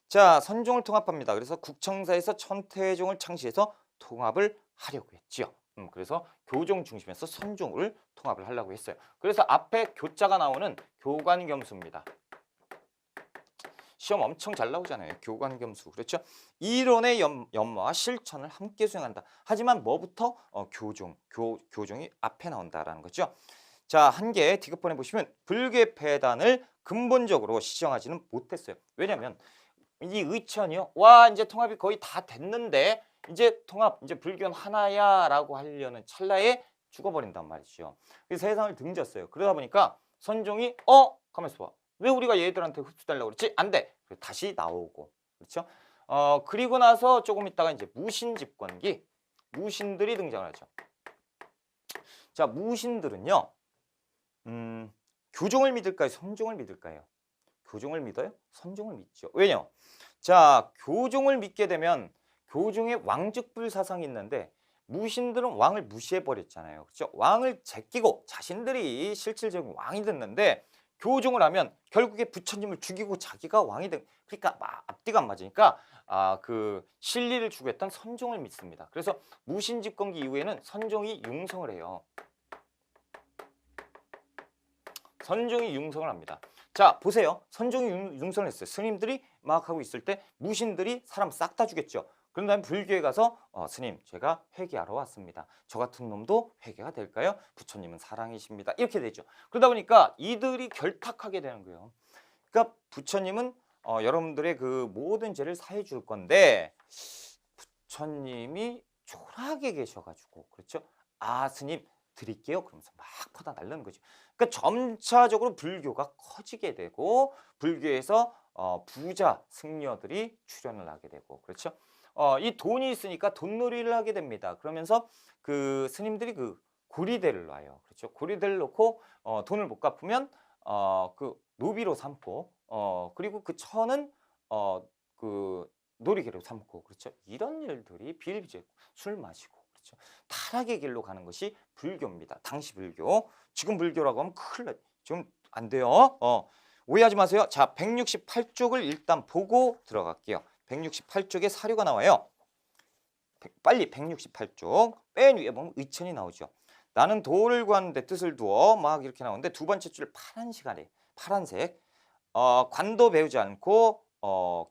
자, 선종을 통합합니다. 그래서 국청사에서 천태종을 창시해서 통합을 하려고 했지요. 그래서 교종 중심에서 선종을 통합을 하려고 했어요. 그래서 앞에 교자가 나오는 교관겸수입니다. 시험 엄청 잘 나오잖아요. 교관겸수. 그렇죠? 이론의 연마와 실천을 함께 수행한다. 하지만 뭐부터? 교종이 앞에 나온다라는 거죠. 자, 한 개 디귿번에 보시면 불교의 폐단을 근본적으로 시정하지는 못했어요. 왜냐하면 이 의천이요. 와, 이제 통합이 거의 다 됐는데 이제 이제 불교는 하나야라고 하려는 찰나에 죽어버린단 말이죠. 그래서 세상을 등졌어요. 그러다 보니까 선종이 가만있어 봐. 왜 우리가 얘들한테 흡수되려고 그랬지? 안 돼. 다시 나오고. 그렇죠? 그리고 나서 조금 있다가 이제 무신집권기, 무신들이 등장을 하죠. 자, 무신들은요. 교종을 믿을까요? 선종을 믿을까요? 교종을 믿어요? 선종을 믿죠. 왜냐? 자, 교종을 믿게 되면 교종의 왕즉불 사상이 있는데 무신들은 왕을 무시해버렸잖아요. 그렇죠? 왕을 제끼고 자신들이 실질적인 왕이 됐는데 교종을 하면 결국에 부처님을 죽이고 자기가 왕이 된, 그러니까 앞뒤가 안 맞으니까 그 실리를 추구했던 선종을 믿습니다. 그래서 무신집권기 이후에는 선종이 융성을 해요. 선종이 융성을 합니다. 자, 보세요. 선종이 융성을 했어요. 스님들이 막 하고 있을 때 무신들이 사람 싹 다 죽였죠. 그런 다음에 불교에 가서 스님, 제가 회개하러 왔습니다. 저 같은 놈도 회개가 될까요? 부처님은 사랑이십니다. 이렇게 되죠. 그러다 보니까 이들이 결탁하게 되는 거예요. 그러니까 부처님은 여러분들의 그 모든 죄를 사해 줄 건데 부처님이 초라하게 계셔가지고, 그렇죠? 스님 드릴게요. 그러면서 막 퍼다 날르는 거죠. 그러니까 점차적으로 불교가 커지게 되고 불교에서 부자 승려들이 출현을 하게 되고, 그렇죠? 이 돈이 있으니까 돈놀이를 하게 됩니다. 그러면서 그 스님들이 그 고리대를 놔요. 그렇죠? 고리대를 놓고 돈을 못 갚으면 그 노비로 삼고 그리고 그 처는 그 놀이개로 삼고, 그렇죠? 이런 일들이 비일비재, 술 마시고, 그렇죠? 타락의 길로 가는 것이 불교입니다. 당시 불교. 지금 불교라고 하면 큰일 나. 지금 안 돼요. 오해하지 마세요. 자, 168쪽을 일단 보고 들어갈게요. 168쪽에 사료가 나와요. 빨리 168쪽. 맨 위에 보면 의천이 나오죠. 나는 도를 구하는데 뜻을 두어 막 이렇게 나오는데 두 번째 줄 파란색. 관도 배우지 않고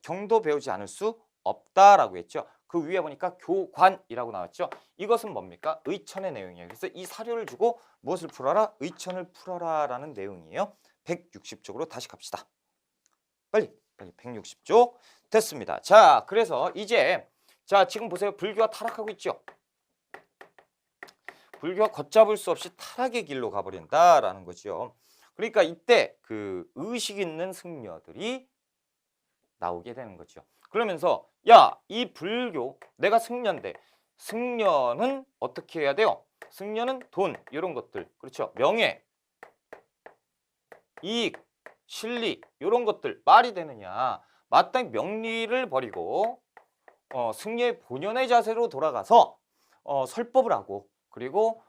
경도 배우지 않을 수 없다라고 했죠. 그 위에 보니까 교관이라고 나왔죠. 이것은 뭡니까? 의천의 내용이에요. 그래서 이 사료를 주고 무엇을 풀어라? 의천을 풀어라라는 내용이에요. 160쪽으로 다시 갑시다. 빨리 160쪽 됐습니다. 자, 그래서 이제 지금 보세요. 불교가 타락하고 있죠. 불교가 걷잡을 수 없이 타락의 길로 가버린다라는 거죠. 그러니까 이때 그 의식 있는 승려들이 나오게 되는 거죠. 그러면서 이 불교, 내가 승려인데 승려는 어떻게 해야 돼요? 승려는 돈, 이런 것들, 그렇죠? 명예, 이익, 실리, 이런 것들 말이 되느냐? 마땅히 명리를 버리고 승려의 본연의 자세로 돌아가서 설법을 하고, 그리고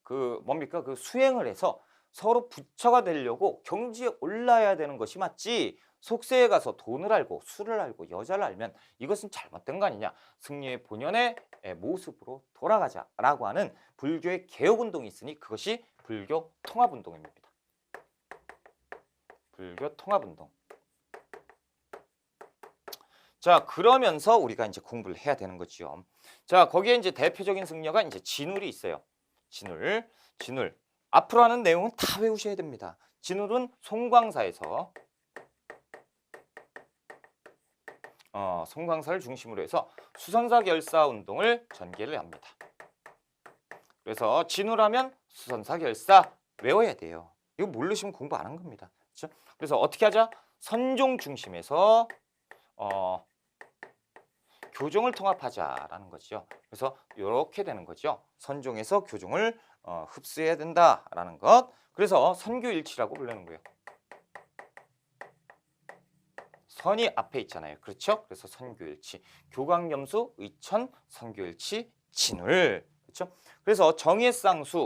그 뭡니까? 그 수행을 해서 서로 부처가 되려고 경지에 올라야 되는 것이 맞지, 속세에 가서 돈을 알고 술을 알고 여자를 알면 이것은 잘못된 거 아니냐. 승려의 본연의 모습으로 돌아가자라고 하는 불교의 개혁운동이 있으니 그것이 불교 통합운동입니다. 불교 통합운동. 자, 그러면서 우리가 이제 공부를 해야 되는 거죠. 자, 거기에 이제 대표적인 승려가 이제 진울이 있어요. 진울. 앞으로 하는 내용은 다 외우셔야 됩니다. 진울은 송광사에서 송광사를 중심으로 해서 수선사 결사 운동을 전개를 합니다. 그래서 진울하면 수선사 결사 외워야 돼요. 이거 모르시면 공부 안 한 겁니다. 그렇죠? 그래서 어떻게 하자? 선종 중심에서 교종을 통합하자라는 거죠. 그래서 이렇게 되는 거죠. 선종에서 교종을 흡수해야 된다라는 것. 그래서 선교일치라고 부르는 거예요. 선이 앞에 있잖아요. 그렇죠? 그래서 선교일치. 교광염수, 의천, 선교일치, 진울. 그렇죠? 그래서 정예쌍수,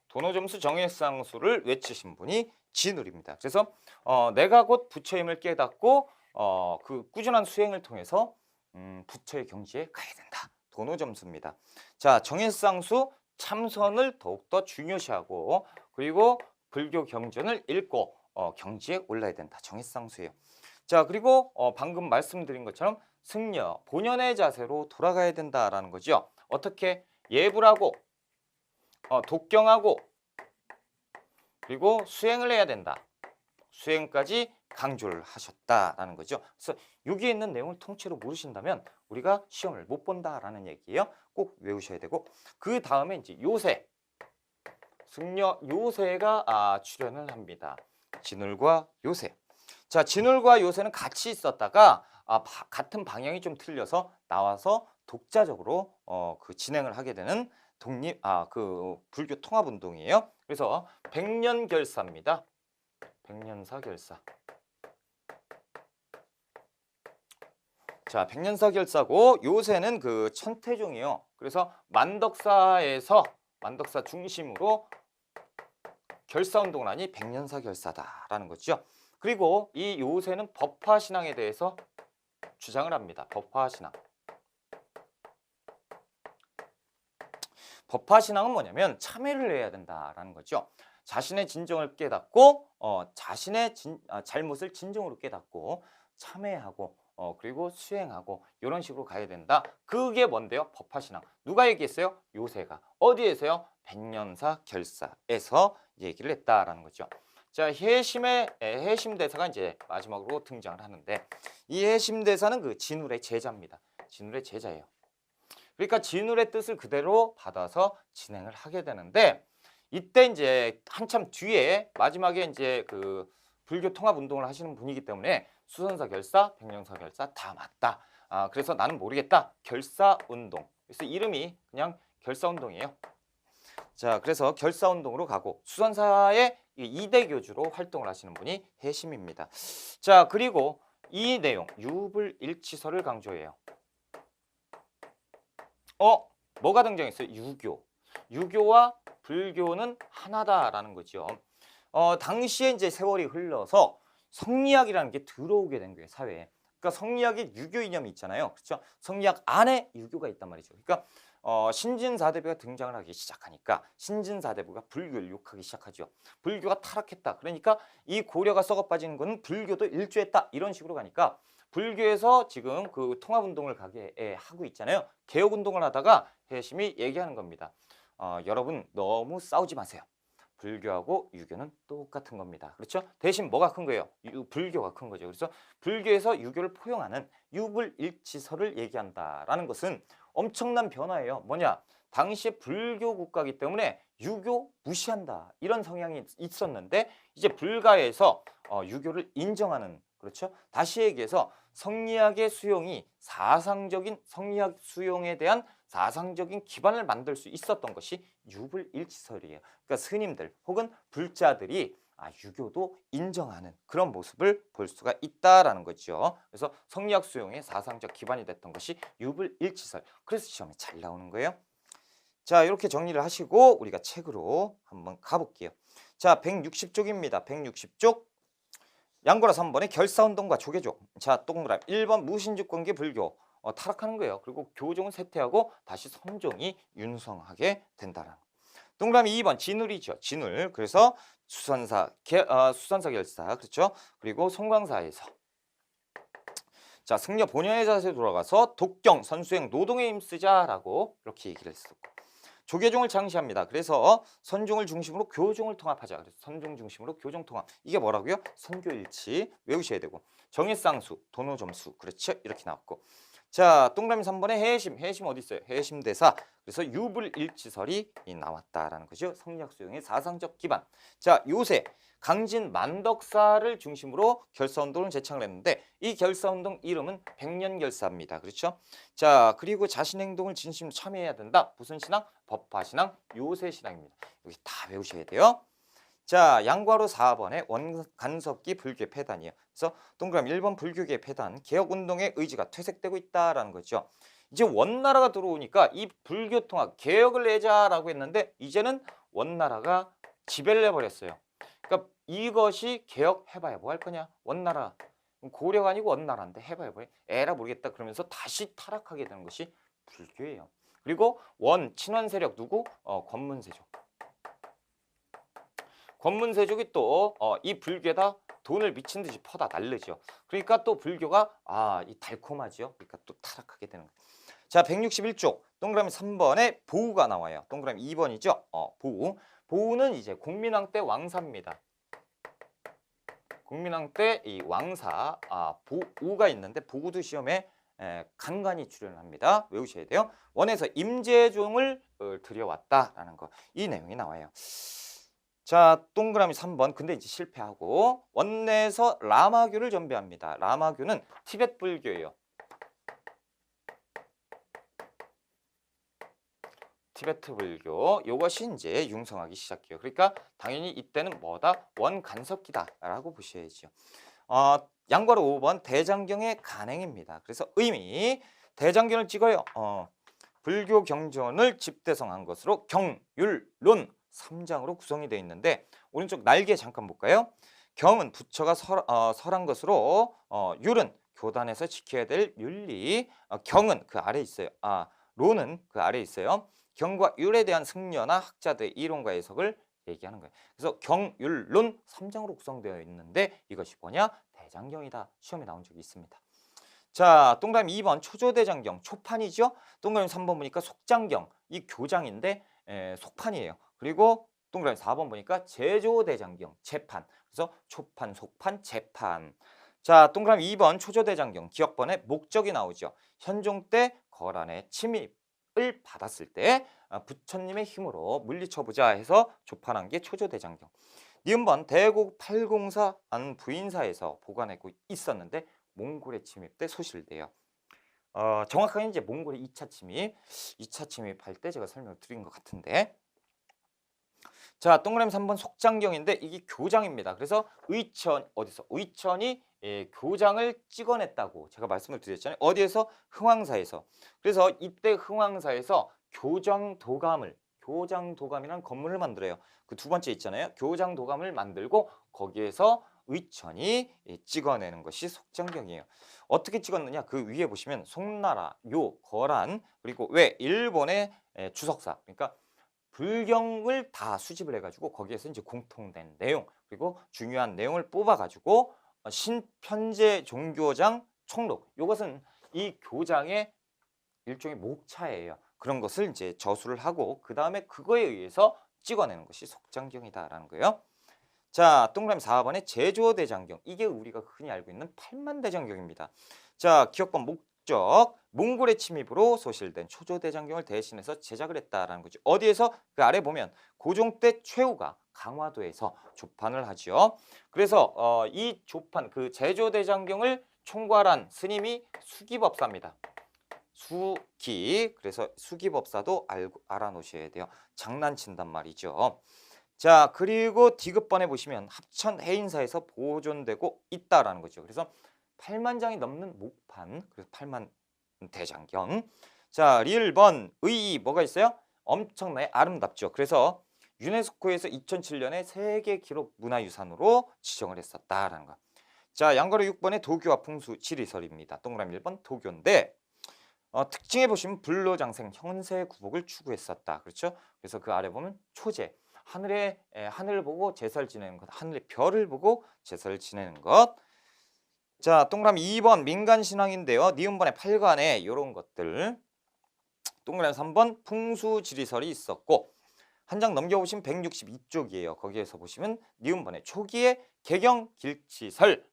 도노점수 정예쌍수를 외치신 분이 진울입니다. 그래서 내가 곧 부처의 힘을 깨닫고 그 꾸준한 수행을 통해서 부처의 경지에 가야 된다. 도노점수입니다. 자, 정예쌍수 참선을 더욱더 중요시하고 그리고 불교 경전을 읽고 경지에 올라야 된다. 정예쌍수예요. 자, 그리고 방금 말씀드린 것처럼 승려, 본연의 자세로 돌아가야 된다라는 거죠. 어떻게? 예불하고 독경하고 그리고 수행을 해야 된다. 수행까지 강조를 하셨다라는 거죠. 그래서 여기에 있는 내용을 통째로 모르신다면 우리가 시험을 못 본다라는 얘기예요. 꼭 외우셔야 되고 그 다음에 이제 요새, 승려 요새가 출연을 합니다. 진울과 요새. 자, 진울과 요새는 같이 있었다가 같은 방향이 좀 틀려서 나와서 독자적으로 그 진행을 하게 되는 그 불교 통합 운동이에요. 그래서 백년결사입니다. 백년사 결사. 자, 백년사 결사고 요새는 그 천태종이에요. 그래서 만덕사 중심으로 결사 운동을 하니 백년사 결사다라는 거죠. 그리고 이 요새는 법화 신앙에 대해서 주장을 합니다. 법화 신앙. 법화 신앙은 뭐냐면 참회를 해야 된다라는 거죠. 자신의 진정을 깨닫고 자신의 잘못을 진정으로 깨닫고 참회하고 그리고 수행하고 이런 식으로 가야 된다. 그게 뭔데요? 법화 신앙. 누가 얘기했어요? 요새가. 어디에서요? 백년사 결사에서 얘기를 했다라는 거죠. 자, 해심 대사가 이제 마지막으로 등장을 하는데 이 해심 대사는 그 진울의 제자입니다. 진울의 제자예요. 그러니까 진울의 뜻을 그대로 받아서 진행을 하게 되는데 이때 이제 한참 뒤에 마지막에 이제 그 불교 통합 운동을 하시는 분이기 때문에 수선사 결사, 백년사 결사 다 맞다. 그래서 나는 모르겠다. 결사 운동. 그래서 이름이 그냥 결사 운동이에요. 자, 그래서 결사 운동으로 가고 수선사의 2대 교주로 활동을 하시는 분이 해심입니다. 자, 그리고 이 내용 유불일치설을 강조해요. 뭐가 등장했어요? 유교. 유교와 불교는 하나다라는 거죠. 당시에 이제 세월이 흘러서 성리학이라는 게 들어오게 된 거예요, 사회에. 그러니까 성리학의 유교 이념이 있잖아요. 그렇죠? 성리학 안에 유교가 있단 말이죠. 그러니까 신진사대부가 등장을 하기 시작하니까 신진사대부가 불교를 욕하기 시작하죠. 불교가 타락했다. 그러니까 이 고려가 썩어 빠지는 거는 불교도 일조했다. 이런 식으로 가니까 불교에서 지금 그 통합운동을 가게 하고 있잖아요. 개혁운동을 하다가 해심이 얘기하는 겁니다. 여러분 너무 싸우지 마세요. 불교하고 유교는 똑같은 겁니다. 그렇죠? 대신 뭐가 큰 거예요? 불교가 큰 거죠. 그래서 불교에서 유교를 포용하는 유불일치설을 얘기한다라는 것은 엄청난 변화예요. 뭐냐? 당시에 불교 국가이기 때문에 유교 무시한다. 이런 성향이 있었는데 이제 불가에서 유교를 인정하는, 그렇죠? 다시 얘기해서 성리학의 수용이 성리학 수용에 대한 사상적인 기반을 만들 수 있었던 것이 유불일치설이에요. 그러니까 스님들 혹은 불자들이 유교도 인정하는 그런 모습을 볼 수가 있다라는 거죠. 그래서 성리학 수용의 사상적 기반이 됐던 것이 유불일치설. 그래서 시험에 잘 나오는 거예요. 자, 이렇게 정리를 하시고 우리가 책으로 한번 가볼게요. 자, 160쪽입니다. 160쪽. 양고라 3번의 결사운동과 조계종. 자, 동그라미 1번 무신주권계 불교. 타락하는 거예요. 그리고 교종은 쇠퇴하고 다시 선종이 융성하게 된다는. 동그라미 2번 진울이죠. 진울. 그래서 수선사 결사 그렇죠. 그리고 송광사에서 자 승려 본연의 자세에 돌아가서 독경 선수행 노동에 힘쓰자라고 이렇게 얘기를 했었고 조계종을 창시합니다. 그래서 선종을 중심으로 교종을 통합하자. 그래서 선종 중심으로 교종 통합. 이게 뭐라고요? 선교일치 외우셔야 되고 정일상수, 도노점수 그렇죠? 이렇게 나왔고 자 동그라미 3번에 해심. 해심 어디 있어요? 해심대사. 그래서 유불일치설이 나왔다라는 거죠. 성리학수용의 사상적 기반. 자 요새 강진 만덕사를 중심으로 결사운동을 제창을 했는데 이 결사운동 이름은 백년결사입니다. 그렇죠? 자 그리고 자신 행동을 진심으로 참여해야 된다. 무슨 신앙? 법화신앙, 요새신앙입니다. 여기 다 외우셔야 돼요. 자 양과로 4번에 원간섭기 불교의 폐단이에요. 그래서 동그라미 1번 불교계의 폐단, 개혁운동의 의지가 퇴색되고 있다라는 거죠. 이제 원나라가 들어오니까 이 불교통합 개혁을 내자라고 했는데 이제는 원나라가 지배를 해버렸어요. 그러니까 이것이 개혁해봐야 뭐 할 거냐? 원나라. 고려가 아니고 원나라인데 해봐야 뭐 에라 모르겠다 그러면서 다시 타락하게 되는 것이 불교예요. 그리고 친원 세력 누구? 권문세족. 권문세족이 또 이 불교에다 돈을 미친 듯이 퍼다 날르죠. 그러니까 또 불교가 이 달콤하죠. 그러니까 또 타락하게 되는 거예요. 자 161쪽 동그라미 3번에 보우가 나와요. 동그라미 2번이죠. 보우. 보우는 이제 공민왕 때 왕사입니다. 공민왕 때 이 왕사 보우가 있는데 보우도 시험에 간간히 출연합니다. 외우셔야 돼요. 원에서 임재종을 들여왔다라는 거. 이 내용이 나와요. 자 동그라미 3번 근데 이제 실패하고 원내에서 라마교를 전배합니다. 라마교는 티베트 불교예요. 티베트 불교 이것이 이제 융성하기 시작해요. 그러니까 당연히 이때는 뭐다? 원간섭기다라고 보셔야죠. 양과로 5번 대장경의 간행입니다. 그래서 의미 대장경을 찍어요. 불교 경전을 집대성한 것으로 경율론 3장으로 구성이 되어 있는데 오른쪽 날개 잠깐 볼까요? 경은 부처가 설한 것으로 율은 교단에서 지켜야 될 윤리 경은 그 아래 있어요. 론은 그 아래 있어요. 경과 율에 대한 승려나 학자들의 이론과 해석을 얘기하는 거예요. 그래서 경율론 3장으로 구성되어 있는데 이것이 뭐냐? 대장경이다. 시험에 나온 적이 있습니다. 자 동그라미 2번 초조대장경 초판이죠. 동그라미 3번 보니까 속장경 이 교장인데 속판이에요. 그리고 동그라미 4번 보니까 제조대장경 재판. 그래서 초판, 속판, 재판. 자 동그라미 2번 초조대장경 기억번에 목적이 나오죠. 현종 때 거란의 침입을 받았을 때 부처님의 힘으로 물리쳐보자 해서 조판한 게 초조대장경. 니은번 대곡 804 부인사에서 보관하고 있었는데 몽골의 침입 때 소실돼요. 정확하게 이제 몽골의 2차 침입할 때 제가 설명을 드린 것 같은데 자 동그라미 3번 속장경인데 이게 교장입니다. 그래서 의천이 교장을 찍어냈다고 제가 말씀을 드렸잖아요. 어디에서? 흥왕사에서. 그래서 이때 흥왕사에서 교장도감이라는 건물을 만들어요. 그 두 번째 있잖아요. 교장도감을 만들고 거기에서 의천이 찍어내는 것이 속장경이에요. 어떻게 찍었느냐? 그 위에 보시면 송나라, 거란 그리고 왜 일본의 주석사 그러니까 불경을 다 수집을 해가지고 거기에서 이제 공통된 내용 그리고 중요한 내용을 뽑아가지고 신편제 종교장 총록 이것은 이 교장의 일종의 목차예요. 그런 것을 이제 저수를 하고 그 다음에 그거에 의해서 찍어내는 것이 속장경이다라는 거예요. 자 동그라미 4번에 제조대장경 이게 우리가 흔히 알고 있는 팔만대장경입니다. 자 기억번 목적 몽골의 침입으로 소실된 초조대장경을 대신해서 제작을 했다라는 거죠. 어디에서? 그 아래 보면 고종 때 최후가 강화도에서 조판을 하죠. 그래서 이 조판 그 제조대장경을 총괄한 스님이 수기법사입니다. 수기 그래서 수기법사도 알아놓으셔야 돼요. 장난친단 말이죠. 자 그리고 디귿번에 보시면 합천 해인사에서 보존되고 있다라는 거죠. 그래서 8만 장이 넘는 목판 그래서 8만 대장경. 자 리을번 의 뭐가 있어요? 엄청나게 아름답죠. 그래서 유네스코에서 2007년에 세계 기록 문화유산으로 지정을 했었다라는 거. 자 양가로 6번에 도교와 풍수 지리설입니다. 동그라미 1번 도교인데 특징에 보시면 불로장생 현세구복을 추구했었다. 그렇죠? 그래서 그 아래 보면 초제 하늘을 보고 제사를 지내는 것, 하늘의 별을 보고 제사를 지내는 것. 자, 동그라미 2번 민간신앙인데요. 니은번의 8간에 이런 것들. 동그라미 3번 풍수지리설이 있었고 한 장 넘겨보시면 162쪽이에요. 거기에서 보시면 니은번의 초기의 개경길치설,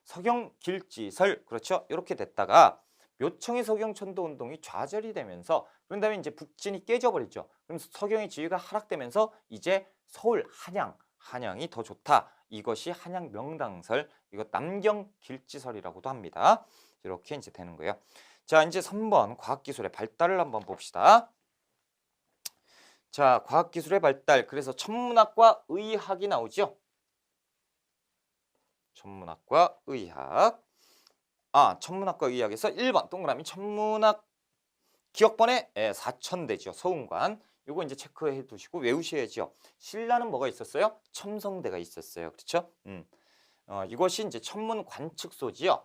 서경길치설, 그렇죠? 이렇게 됐다가 묘청의 서경천도운동이 좌절이 되면서 그런 다음에 이제 북진이 깨져버리죠. 그러면서 서경의 지위가 하락되면서 이제 서울 한양이 더 좋다. 이것이 한양 명당설, 이거 남경길치설이라고도 합니다. 이렇게 이제 되는 거예요. 자, 이제 3번 과학기술의 발달을 한번 봅시다. 자, 과학기술의 발달. 그래서 천문학과 의학이 나오죠. 천문학과 의학. 천문학과 의학에서 1번 동그라미 천문학 기억번에 4천대죠. 서운관. 요거 이제 체크해 두시고 외우셔야죠. 신라는 뭐가 있었어요? 첨성대가 있었어요. 그렇죠? 이것이 이제 천문 관측소지요.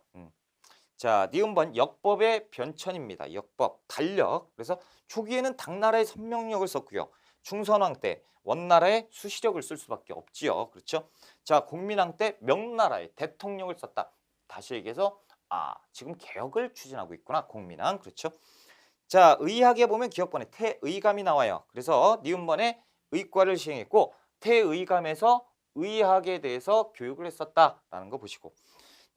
자, 니은번 역법의 변천입니다. 역법, 달력. 그래서 초기에는 당나라의 선명력을 썼고요. 충선왕 때 원나라의 수시력을 쓸 수밖에 없지요. 그렇죠? 자, 공민왕 때 명나라의 대통령을 썼다. 다시 얘기해서 지금 개혁을 추진하고 있구나. 공민왕. 그렇죠? 자, 의학에 보면 기억번에 태의감이 나와요. 그래서 니은번에 의과를 시행했고 태의감에서 의학에 대해서 교육을 했었다라는 거 보시고.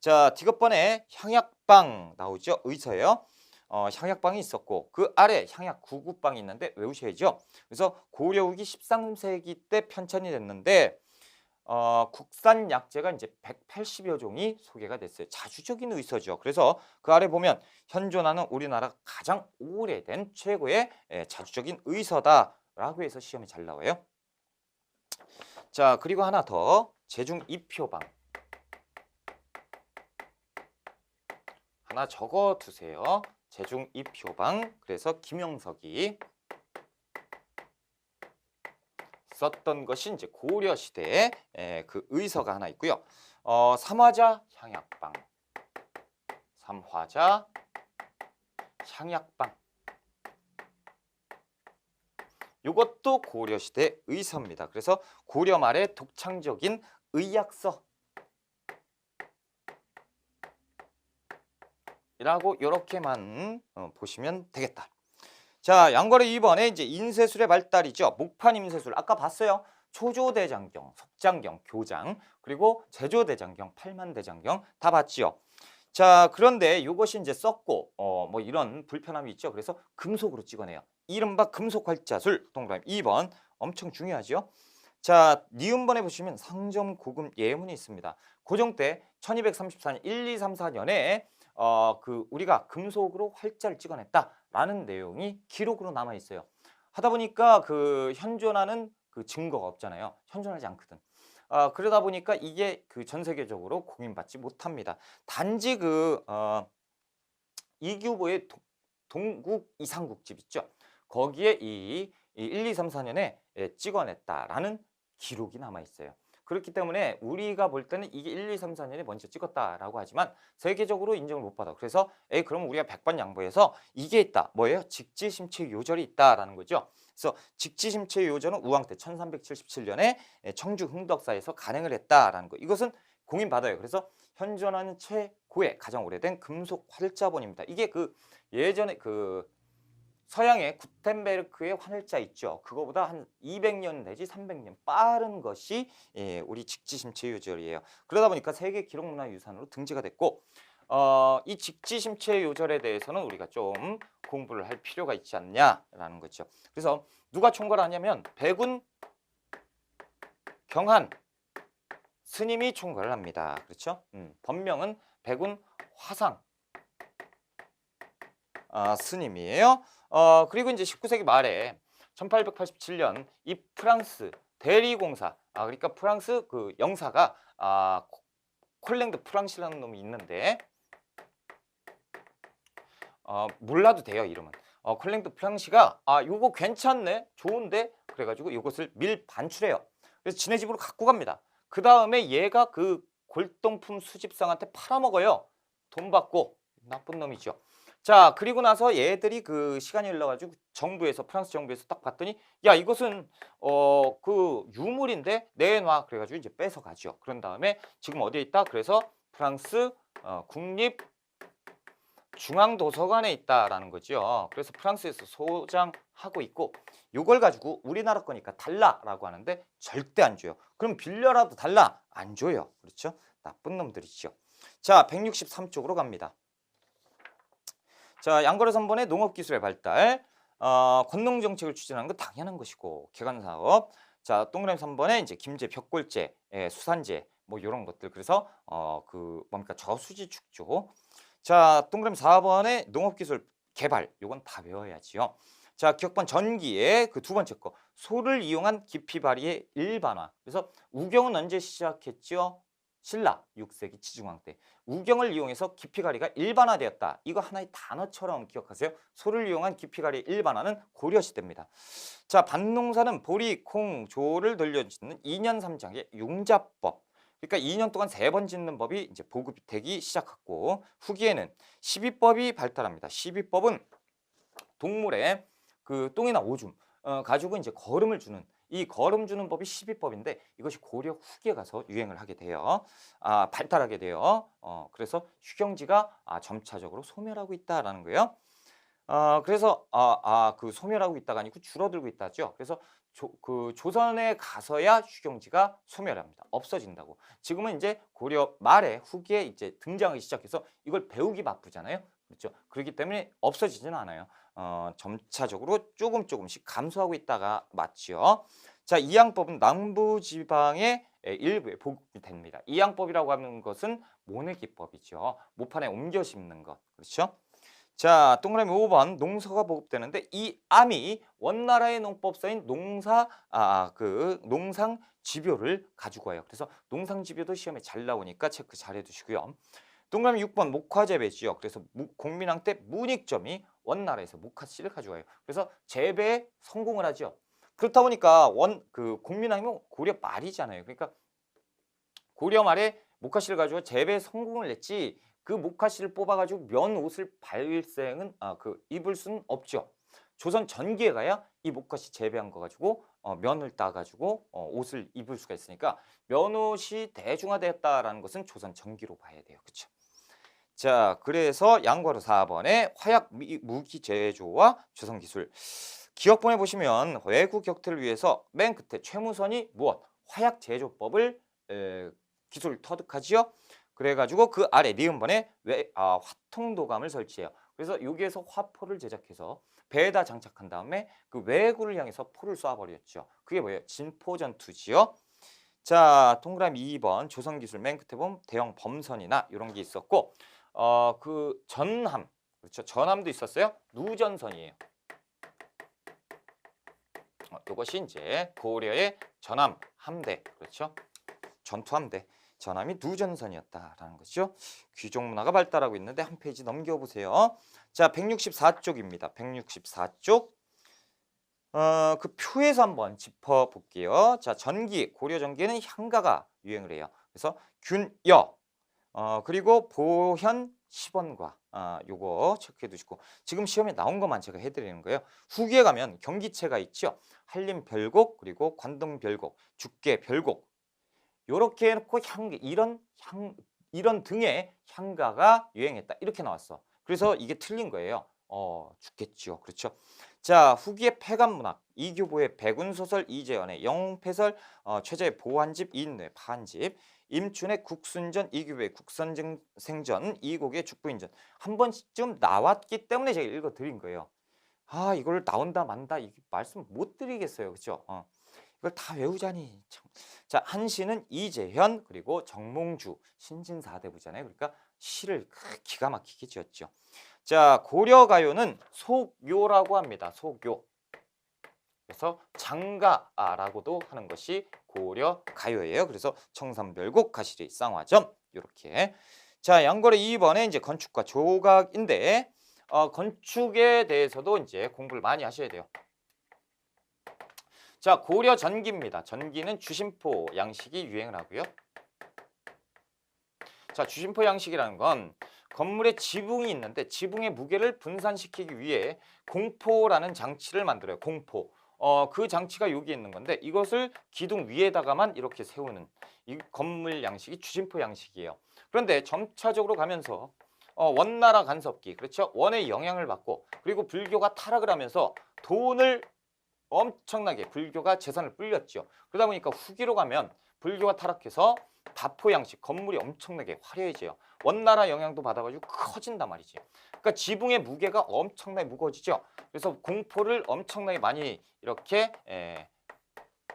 자, 디귿번에 향약방 나오죠. 의서예요. 향약방이 있었고 그 아래 향약 구구방이 있는데 외우셔야죠. 그래서 고려 후기 13세기 때 편찬이 됐는데 국산 약재가 이제 180여 종이 소개가 됐어요. 자주적인 의서죠. 그래서 그 아래 보면 현존하는 우리나라 가장 오래된 최고의 자주적인 의서다라고 해서 시험에 잘 나와요. 자, 그리고 하나 더 제중 이표방 하나 적어 두세요. 제중 이표방. 그래서 김영석이 썼던 것이 이제 고려 시대에 그 의서가 하나 있고요. 삼화자 향약방. 삼화자 향약방. 이것도 고려 시대 의서입니다. 그래서 고려 말의 독창적인 의학서 이라고 이렇게만 보시면 되겠다. 자, 양괄호 2번에 이제 인쇄술의 발달이죠. 목판 인쇄술 아까 봤어요. 초조대장경, 석장경, 교장, 그리고 제조대장경, 팔만대장경 다 봤지요. 자, 그런데 이것이 이제 썼고 뭐 이런 불편함이 있죠. 그래서 금속으로 찍어내요. 이른바 금속활자술. 동그라미 2번 엄청 중요하죠. 자, 니은번에 보시면 상점고금 예문이 있습니다. 고종 때 1234년 1, 2, 3, 4년에 우리가 금속으로 활자를 찍어냈다라는 내용이 기록으로 남아 있어요. 하다 보니까 그 현존하는 그 증거가 없잖아요. 현존하지 않거든. 그러다 보니까 이게 그 전 세계적으로 공인받지 못합니다. 단지 이규보의 동국 이상국집 있죠. 거기에 이 1, 2, 3, 4년에 찍어냈다라는 기록이 남아 있어요. 그렇기 때문에 우리가 볼 때는 이게 1, 2, 3, 4년에 먼저 찍었다라고 하지만 세계적으로 인정을 못 받아. 그래서 그럼 우리가 100번 양보해서 이게 있다. 뭐예요? 직지심체 요절이 있다라는 거죠. 그래서 직지심체 요절은 우왕 때 1377년에 청주 흥덕사에서 간행을 했다라는 거. 이것은 공인받아요. 그래서 현존하는 최고의 가장 오래된 금속 활자본입니다. 이게 예전에 서양의 구텐베르크의 환혈자 있죠. 그거보다 한 200년 내지 300년 빠른 것이 우리 직지심체 요절이에요. 그러다 보니까 세계 기록문화유산으로 등재가 됐고 이 직지심체 요절에 대해서는 우리가 좀 공부를 할 필요가 있지 않냐라는 거죠. 그래서 누가 총괄을 하냐면 백운 경한 스님이 총괄을 합니다. 그렇죠? 법명은 백운 화상 스님이에요. 그리고 이제 19세기 말에 1887년 이 프랑스 대리공사, 그러니까 프랑스 그 영사가 콜랭드 프랑시라는 놈이 있는데 몰라도 돼요, 이름은. 콜랭드 프랑시가 요거 괜찮네, 좋은데 그래가지고 이것을 밀 반출해요. 그래서 지네 집으로 갖고 갑니다. 그 다음에 얘가 그 골동품 수집상한테 팔아먹어요. 돈 받고. 나쁜 놈이죠. 자, 그리고 나서 얘들이 그 시간이 흘러가지고 정부에서 프랑스 정부에서 딱 봤더니 야 이것은 그 유물인데 내놔 그래가지고 이제 뺏어가죠. 그런 다음에 지금 어디에 있다? 그래서 프랑스 국립 중앙도서관에 있다라는 거죠. 그래서 프랑스에서 소장하고 있고 이걸 가지고 우리나라 거니까 달라라고 하는데 절대 안 줘요. 그럼 빌려라도 달라? 안 줘요. 그렇죠? 나쁜 놈들이죠. 자, 163쪽으로 갑니다. 자, 양거래 선본의 농업기술의 발달, 건농 정책을 추진하는 건 당연한 것이고 개간 사업. 자, 동그라미 3번에 이제 김제, 벽골제, 수산재 뭐 이런 것들. 그래서 그 뭡니까 저수지 축조. 자, 동그라미 4번에 농업기술 개발. 요건 다 외워야지요. 자, 기억번 전기의 그 두 번째 거 소를 이용한 깊이 발휘의 일반화. 그래서 우경은 언제 시작했죠? 신라 6세기 치중왕 때 우경을 이용해서 깊이가리가 일반화되었다. 이거 하나의 단어처럼 기억하세요. 소를 이용한 깊이가리 일반화는 고려 시대입니다. 자, 밭농사는 보리, 콩, 조를 돌려짓는 2년 3장의 융자법. 그러니까 2년 동안 3번 짓는 법이 이제 보급되기 시작했고 후기에는 시비법이 발달합니다. 시비법은 동물의 그 똥이나 오줌 가지고 이제 거름을 주는 이 거름 주는 법이 시비법인데 이것이 고려 후기에 가서 유행을 하게 돼요. 발달하게 돼요. 그래서 휴경지가 점차적으로 소멸하고 있다라는 거예요. 그래서 그 소멸하고 있다가 아니고 줄어들고 있다죠. 그래서 그 조선에 가서야 휴경지가 소멸합니다. 없어진다고. 지금은 이제 고려 말에 후기에 이제 등장하기 시작해서 이걸 배우기 바쁘잖아요. 그렇죠. 그렇기 때문에 없어지지는 않아요. 점차적으로 조금씩 감소하고 있다가 맞죠. 자, 이양법은 남부지방의 일부에 보급이 됩니다. 이양법이라고 하는 것은 모내기법이죠. 모판에 옮겨 심는 것. 그렇죠. 자, 동그라미 5번 농서가 보급되는데 이 암이 원나라의 농법서인 농상지표를 가지고 와요. 그래서 농상지표도 시험에 잘 나오니까 체크 잘 해두시고요. 동그라미 6번 목화재배지요. 그래서 공민왕 때 문익점이 원나라에서 목화씨를 가져와요. 그래서 재배에 성공을 하죠. 그렇다 보니까 공민왕이면 고려 말이잖아요. 그러니까 고려 말에 목화씨를 가지고 재배에 성공을 냈지 그 목화씨를 뽑아가지고 면 옷을 입을 수는 없죠. 조선 전기에 가야 이 목화씨 재배한 거 가지고 면을 따가지고 옷을 입을 수가 있으니까 면옷이 대중화되었다라는 것은 조선 전기로 봐야 돼요. 그렇죠? 자, 그래서 양과로 4번에 화약 무기 제조와 조선기술. 기억본에 보시면 외국 격퇴를 위해서 맨 끝에 최무선이 무엇? 화약 제조법을 기술 터득하지요. 그래가지고 그 아래 니은번에 화통도감을 설치해요. 그래서 여기에서 화포를 제작해서 배에다 장착한 다음에 그 외구를 향해서 포를 쏴버렸죠. 그게 뭐예요? 진포전투지요. 자, 동그라미 2번 조선기술 맨 끝에 보면 대형 범선이나 이런 게 있었고 그 전함, 그렇죠? 전함도 있었어요. 누전선이에요. 이것이 이제 고려의 전함 함대, 그렇죠? 전투함대. 전함이 누전선이었다라는 거죠. 귀족 문화가 발달하고 있는데 한 페이지 넘겨보세요. 자, 164쪽입니다. 164쪽. 그 표에서 한번 짚어볼게요. 자, 전기, 고려 전기에는 향가가 유행을 해요. 그래서 균여, 그리고 보현 10원과 요거 체크해 두시고 지금 시험에 나온 것만 제가 해드리는 거예요. 후기에 가면 경기체가 있죠. 한림 별곡, 그리고 관동 별곡, 죽계 별곡 요렇게 해놓고 이런 등의 향가가 유행했다 이렇게 나왔어. 그래서 이게 틀린 거예요. 죽겠죠. 그렇죠. 자, 후기의 폐간문학, 이규보의 백운소설, 이재현의 영웅패설, 최재의 보환집, 이인노의 파한집, 임춘의 국순전, 이규보의 국선생전, 이곡의 죽부인전 한 번쯤 나왔기 때문에 제가 읽어드린 거예요. 이걸 나온다 만다 이 말씀 못 드리겠어요. 그렇죠? 이걸 다 외우자니 참. 자, 한시는 이재현 그리고 정몽주 신진사대부잖아요. 그러니까 시를 기가 막히게 지었죠. 자, 고려가요는 속요라고 합니다. 속요. 그래서 장가라고도 하는 것이 고려가요예요. 그래서 청산별곡, 가시리, 쌍화점 이렇게. 자, 양거래 2번에 이제 건축과 조각인데 건축에 대해서도 이제 공부를 많이 하셔야 돼요. 자, 고려 전기입니다. 전기는 주심포 양식이 유행을 하고요. 자, 주심포 양식이라는 건 건물에 지붕이 있는데 지붕의 무게를 분산시키기 위해 공포라는 장치를 만들어요. 공포. 그 장치가 여기 있는 건데 이것을 기둥 위에다가만 이렇게 세우는 이 건물 양식이 주심포 양식이에요. 그런데 점차적으로 가면서 원나라 간섭기, 그렇죠? 원의 영향을 받고 그리고 불교가 타락을 하면서 돈을 엄청나게 불교가 재산을 불렸죠. 그러다 보니까 후기로 가면 불교가 타락해서 다포 양식 건물이 엄청나게 화려해져요. 원나라 영향도 받아가지고 커진단 말이지. 그러니까 지붕의 무게가 엄청나게 무거워지죠. 그래서 공포를 엄청나게 많이 이렇게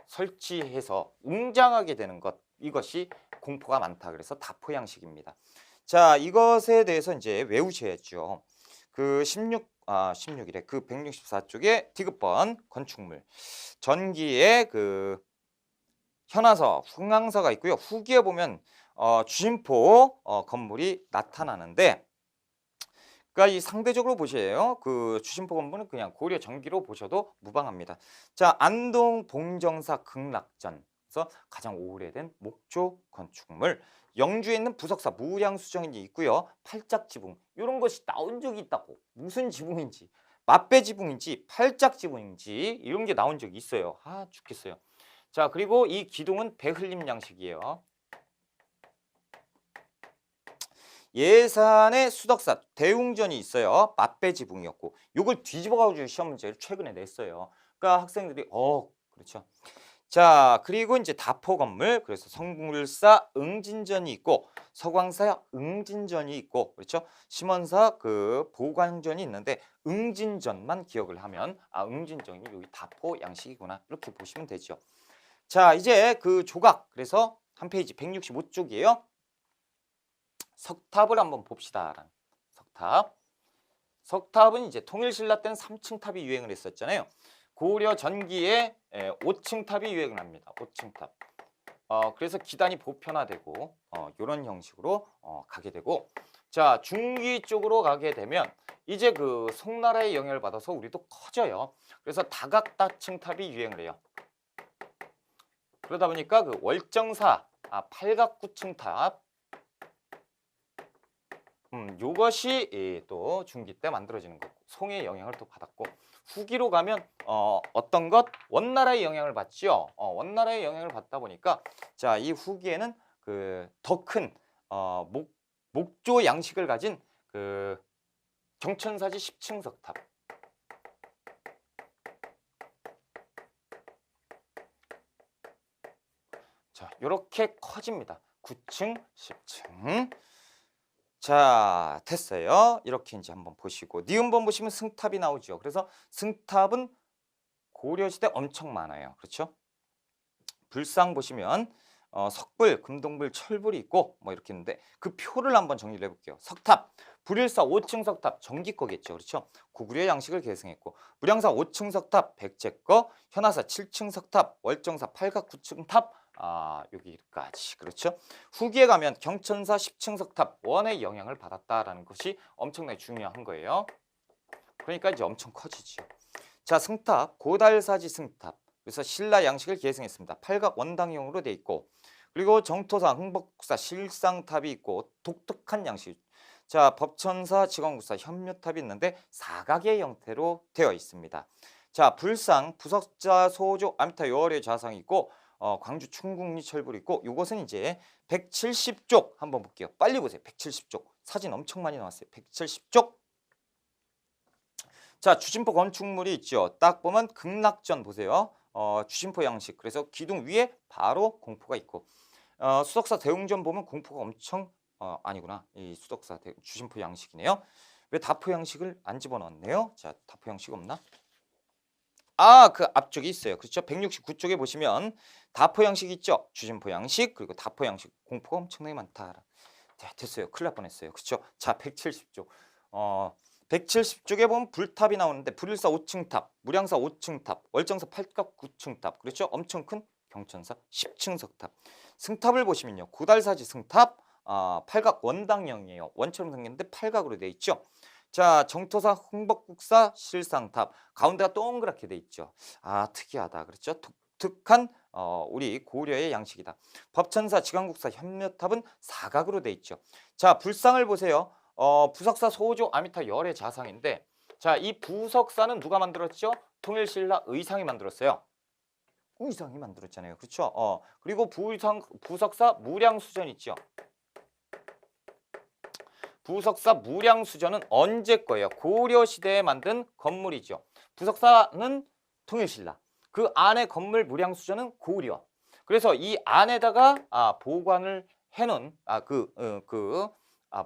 설치해서 웅장하게 되는 것, 이것이 공포가 많다. 그래서 다포 양식입니다. 자, 이것에 대해서 이제 외우셔야죠. 그 16일에 그 164쪽에 디귿번 건축물 전기에 그 현화서, 흥황서가 있고요. 후기에 보면 주심포 건물이 나타나는데, 그러니까 이 상대적으로 보셔요. 그 주심포 건물은 그냥 고려 전기로 보셔도 무방합니다. 자, 안동 봉정사 극락전. 그래서 가장 오래된 목조 건축물. 영주에 있는 부석사 무량수정이 있고요. 팔짝지붕 이런 것이 나온 적이 있다고. 무슨 지붕인지, 맛배 지붕인지, 팔짝 지붕인지 이런 게 나온 적이 있어요. 아, 죽겠어요. 자, 그리고 이 기둥은 배흘림 양식이에요. 예산의 수덕사 대웅전이 있어요. 맛배 지붕이었고 이걸 뒤집어가지고 시험 문제를 최근에 냈어요. 그러니까 학생들이 그렇죠. 자, 그리고 이제 다포 건물, 그래서 성불사 응진전이 있고 서광사 응진전이 있고, 그렇죠? 심원사 그 보관전이 있는데 응진전만 기억을 하면 응진전이 여기 다포 양식이구나 이렇게 보시면 되죠. 자, 이제 그 조각, 그래서 한 페이지 165쪽이에요. 석탑을 한번 봅시다. 석탑. 석탑은 이제 통일신라 때는 3층 탑이 유행을 했었잖아요. 고려 전기에 5층 탑이 유행을 합니다. 5층 탑. 그래서 기단이 보편화되고 이런 형식으로 가게 되고, 자, 중기 쪽으로 가게 되면 이제 그 송나라의 영향을 받아서 우리도 커져요. 그래서 다각다층 탑이 유행을 해요. 그러다 보니까 그 월정사 팔각구층 탑, 요것이 또 중기 때 만들어지는 거고 송의 영향을 또 받았고, 후기로 가면 어떤 것 원나라의 영향을 받죠. 원나라의 영향을 받다 보니까 자, 이 후기에는 그 더 큰 목조 양식을 가진 그 경천사지 10층 석탑. 자, 이렇게 커집니다. 9층, 10층. 자, 됐어요. 이렇게 이제 한번 보시고 니은번 보시면 승탑이 나오죠. 그래서 승탑은 고려시대 엄청 많아요. 그렇죠? 불상 보시면 석불, 금동불, 철불이 있고 뭐 이렇게 있는데 그 표를 한번 정리를 해볼게요. 석탑, 불일사 5층 석탑 전기 거겠죠. 그렇죠? 고구려 양식을 계승했고 무량사 5층 석탑 백제거, 현화사 7층 석탑, 월정사 8각 9층 탑, 여기까지. 그렇죠? 후기에 가면 경천사 10층 석탑 원의 영향을 받았다라는 것이 엄청나게 중요한 거예요. 그러니까 이제 엄청 커지죠. 자, 승탑, 고달사지 승탑. 그래서 신라 양식을 계승했습니다. 팔각 원당형으로 돼 있고, 그리고 정토사, 흥복사, 실상탑이 있고 독특한 양식. 자, 법천사, 지광국사, 현묘탑이 있는데 사각의 형태로 되어 있습니다. 자, 불상, 부석자, 소조, 아미타, 요월의 좌상이 있고 광주 충국리 철불이 있고, 이것은 이제 170쪽 한번 볼게요. 빨리 보세요. 170쪽. 사진 엄청 많이 나왔어요. 170쪽. 자, 주심포 건축물이 있죠. 딱 보면 극락전 보세요. 주심포 양식. 그래서 기둥 위에 바로 공포가 있고, 수덕사 대웅전 보면 공포가 엄청 아니구나. 이 수덕사 주심포 양식이네요. 왜 다포 양식을 안 집어넣었네요? 자, 다포 양식 없나? 그 앞쪽에 있어요. 그렇죠? 169쪽에 보시면 다포 양식 있죠. 주심포 양식, 그리고 다포 양식. 공포가 엄청나게 많다. 자, 됐어요. 큰일 날 뻔했어요. 그렇죠? 자, 170쪽. 170쪽에 보면 불탑이 나오는데 불일사 5층 탑, 무량사 5층 탑, 월정사 8각 9층 탑. 그렇죠? 엄청 큰 경천사 10층 석탑. 승탑을 보시면요. 고달사지 승탑, 팔각 원당형이에요. 원처럼 생겼는데 팔각으로 되어 있죠. 자, 정토사 흥복국사 실상탑. 가운데가 동그랗게 돼 있죠. 특이하다. 그렇죠? 독특한 우리 고려의 양식이다. 법천사, 지광국사, 현묘탑은 사각으로 돼 있죠. 자, 불상을 보세요. 부석사 소조 아미타 열의 자상인데 자, 이 부석사는 누가 만들었죠? 통일신라 의상이 만들었어요. 의상이 만들었잖아요. 그렇죠? 그리고 부석사 무량수전 있죠. 부석사 무량수전은 언제 거예요? 고려시대에 만든 건물이죠. 부석사는 통일신라. 그 안에 건물 무량수전은 고려. 그래서 이 안에다가 보관을 해놓은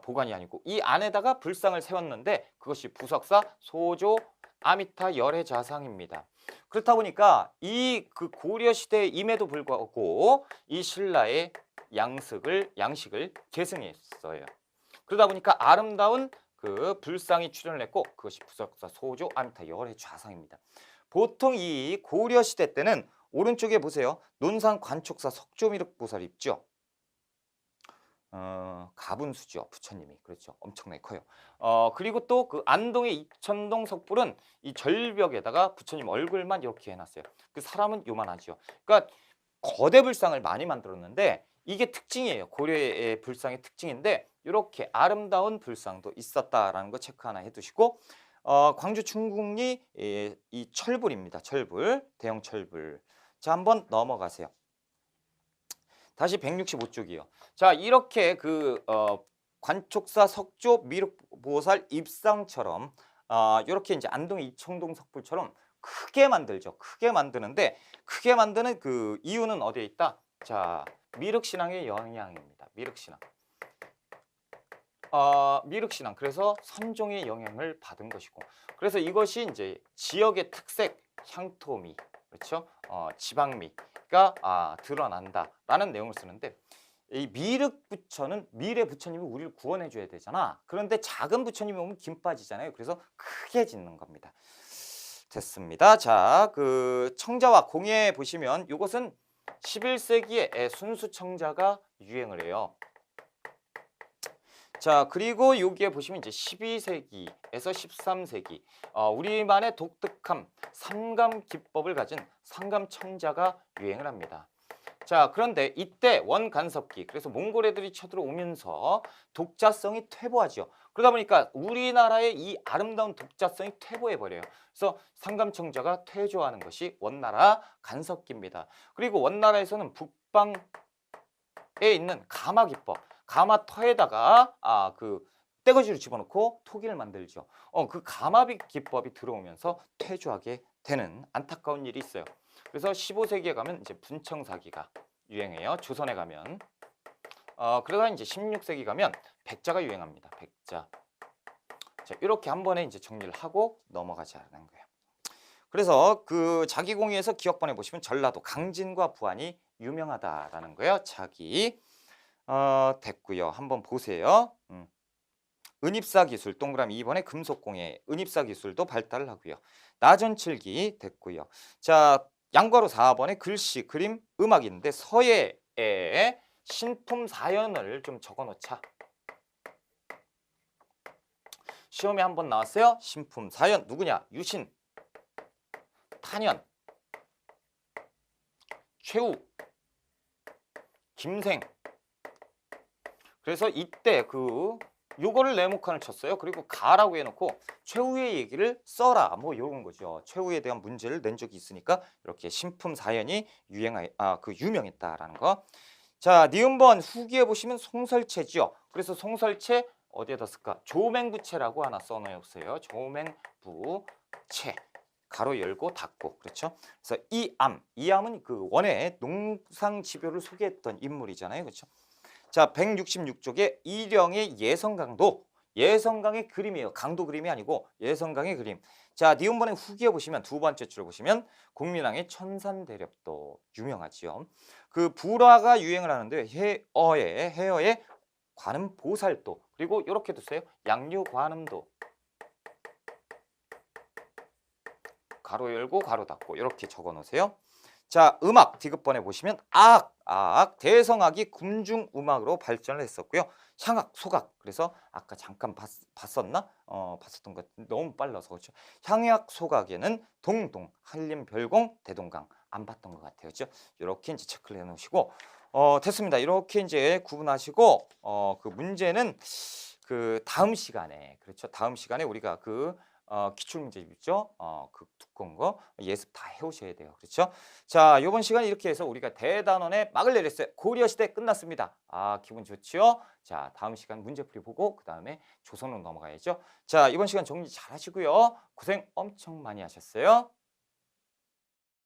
보관이 아니고 이 안에다가 불상을 세웠는데 그것이 부석사 소조 아미타 열의 자상입니다. 그렇다 보니까 이 그 고려 시대임에도 불구하고 이 신라의 양식을 계승했어요. 그러다 보니까 아름다운 그 불상이 출현을 했고 그것이 부석사 소조 아미타 열의 좌상입니다. 보통 이 고려 시대 때는 오른쪽에 보세요. 논산 관촉사 석조미륵보살 있죠. 가분수죠. 부처님이. 그렇죠. 엄청나게 커요. 그리고 또 그 안동의 이천동 석불은 이 절벽에다가 부처님 얼굴만 이렇게 해놨어요. 그 사람은 요만하죠. 그러니까 거대 불상을 많이 만들었는데 이게 특징이에요. 고려의 불상의 특징인데 이렇게 아름다운 불상도 있었다라는 거 체크 하나 해두시고 광주 충국리 이 철불입니다. 철불, 대형 철불. 자, 한번 넘어가세요. 다시 165쪽이요. 자, 이렇게 그 관촉사 석조 미륵보살 입상처럼 이렇게 이제 안동의 이청동 석불처럼 크게 만들죠. 크게 만드는데 크게 만드는 그 이유는 어디에 있다? 자, 미륵신앙의 영향입니다. 미륵신앙. 미륵신앙. 그래서 선종의 영향을 받은 것이고. 그래서 이것이 이제 지역의 특색, 향토미, 그렇죠? 지방미가 드러난다라는 내용을 쓰는데 이 미륵 부처는 미래 부처님이 우리를 구원해 줘야 되잖아. 그런데 작은 부처님이 오면 김 빠지잖아요. 그래서 크게 짓는 겁니다. 됐습니다. 자, 그 청자와 공예 보시면 이것은 11세기에 순수 청자가 유행을 해요. 자, 그리고 여기에 보시면 이제 12세기에서 13세기 우리만의 독특함 삼감 기법을 가진 삼감 청자가 유행을 합니다. 자, 그런데 이때 원간섭기, 그래서 몽골 애들이 쳐들어오면서 독자성이 퇴보하죠. 그러다 보니까 우리나라의 이 아름다운 독자성이 퇴보해버려요. 그래서 삼감청자가 퇴조하는 것이 원나라 간섭기입니다. 그리고 원나라에서는 북방에 있는 가마기법, 가마터에다가 그 떼거지를 집어넣고 토기를 만들죠. 그 가마비 기법이 들어오면서 퇴조하게 되는 안타까운 일이 있어요. 그래서 15세기에 가면 이제 분청사기가 유행해요. 조선에 가면. 그러다 이제 16세기 가면 백자가 유행합니다. 백자. 자, 이렇게 한 번에 이제 정리를 하고 넘어가자는 거예요. 그래서 그 자기공의에서 기억번에 보시면 전라도 강진과 부안이 유명하다라는 거예요. 자기. 됐고요. 한번 보세요. 은입사 기술 동그라미 2번에 금속공예 은입사 기술도 발달을 하고요. 나전칠기 됐고요. 자, 양괄호 4번에 글씨, 그림, 음악인데 서예에 신품 사연을 좀 적어놓자. 시험에 한번 나왔어요. 신품 사연 누구냐? 유신, 탄현, 최후, 김생. 그래서 이때 요거를 네모칸을 쳤어요. 그리고 가라고 해놓고 최후의 얘기를 써라. 뭐 이런 거죠. 최후에 대한 문제를 낸 적이 있으니까 이렇게 신품 사연이 유명했다라는 거. 자, 니은번 후기에 보시면 송설체죠. 그래서 송설체 어디에다 쓸까? 조맹부채라고 하나 써놓으세요. 조맹부채. 가로 열고 닫고. 그렇죠? 그래서 이암은 그 원의 농상지표를 소개했던 인물이잖아요. 그렇죠? 자, 166쪽에 이령의 예성강도, 예성강의 그림이에요. 강도 그림이 아니고 예성강의 그림. 자, 니은번의 후기에 보시면 두 번째 줄을 보시면 국민왕의 천산대렵도 유명하지요. 그 불화가 유행을 하는데 해어의 관음보살도, 그리고 이렇게 두세요. 양류관음도. 가로 열고 가로 닫고 이렇게 적어 놓으세요. 자, 음악 디귿번에 보시면 대성악이 궁중음악으로 발전을 했었고요. 향악, 소각. 그래서 아까 잠깐 봤었나? 봤었던 것 너무 빨라서 그렇죠. 향악, 소각에는 동동, 한림, 별공, 대동강 안 봤던 것 같아요. 그렇죠? 이렇게 이제 체크를 해 놓으시고 됐습니다. 이렇게 이제 구분하시고 그 문제는 그 다음 시간에 그렇죠. 다음 시간에 우리가 그 기출 문제 있죠. 그 두꺼운 거 예습 다 해오셔야 돼요. 그렇죠? 자, 요번 시간 이렇게 해서 우리가 대단원의 막을 내렸어요. 고려 시대 끝났습니다. 아, 기분 좋지요? 자, 다음 시간 문제풀이 보고 그다음에 조선으로 넘어가야죠. 자, 이번 시간 정리 잘 하시고요. 고생 엄청 많이 하셨어요.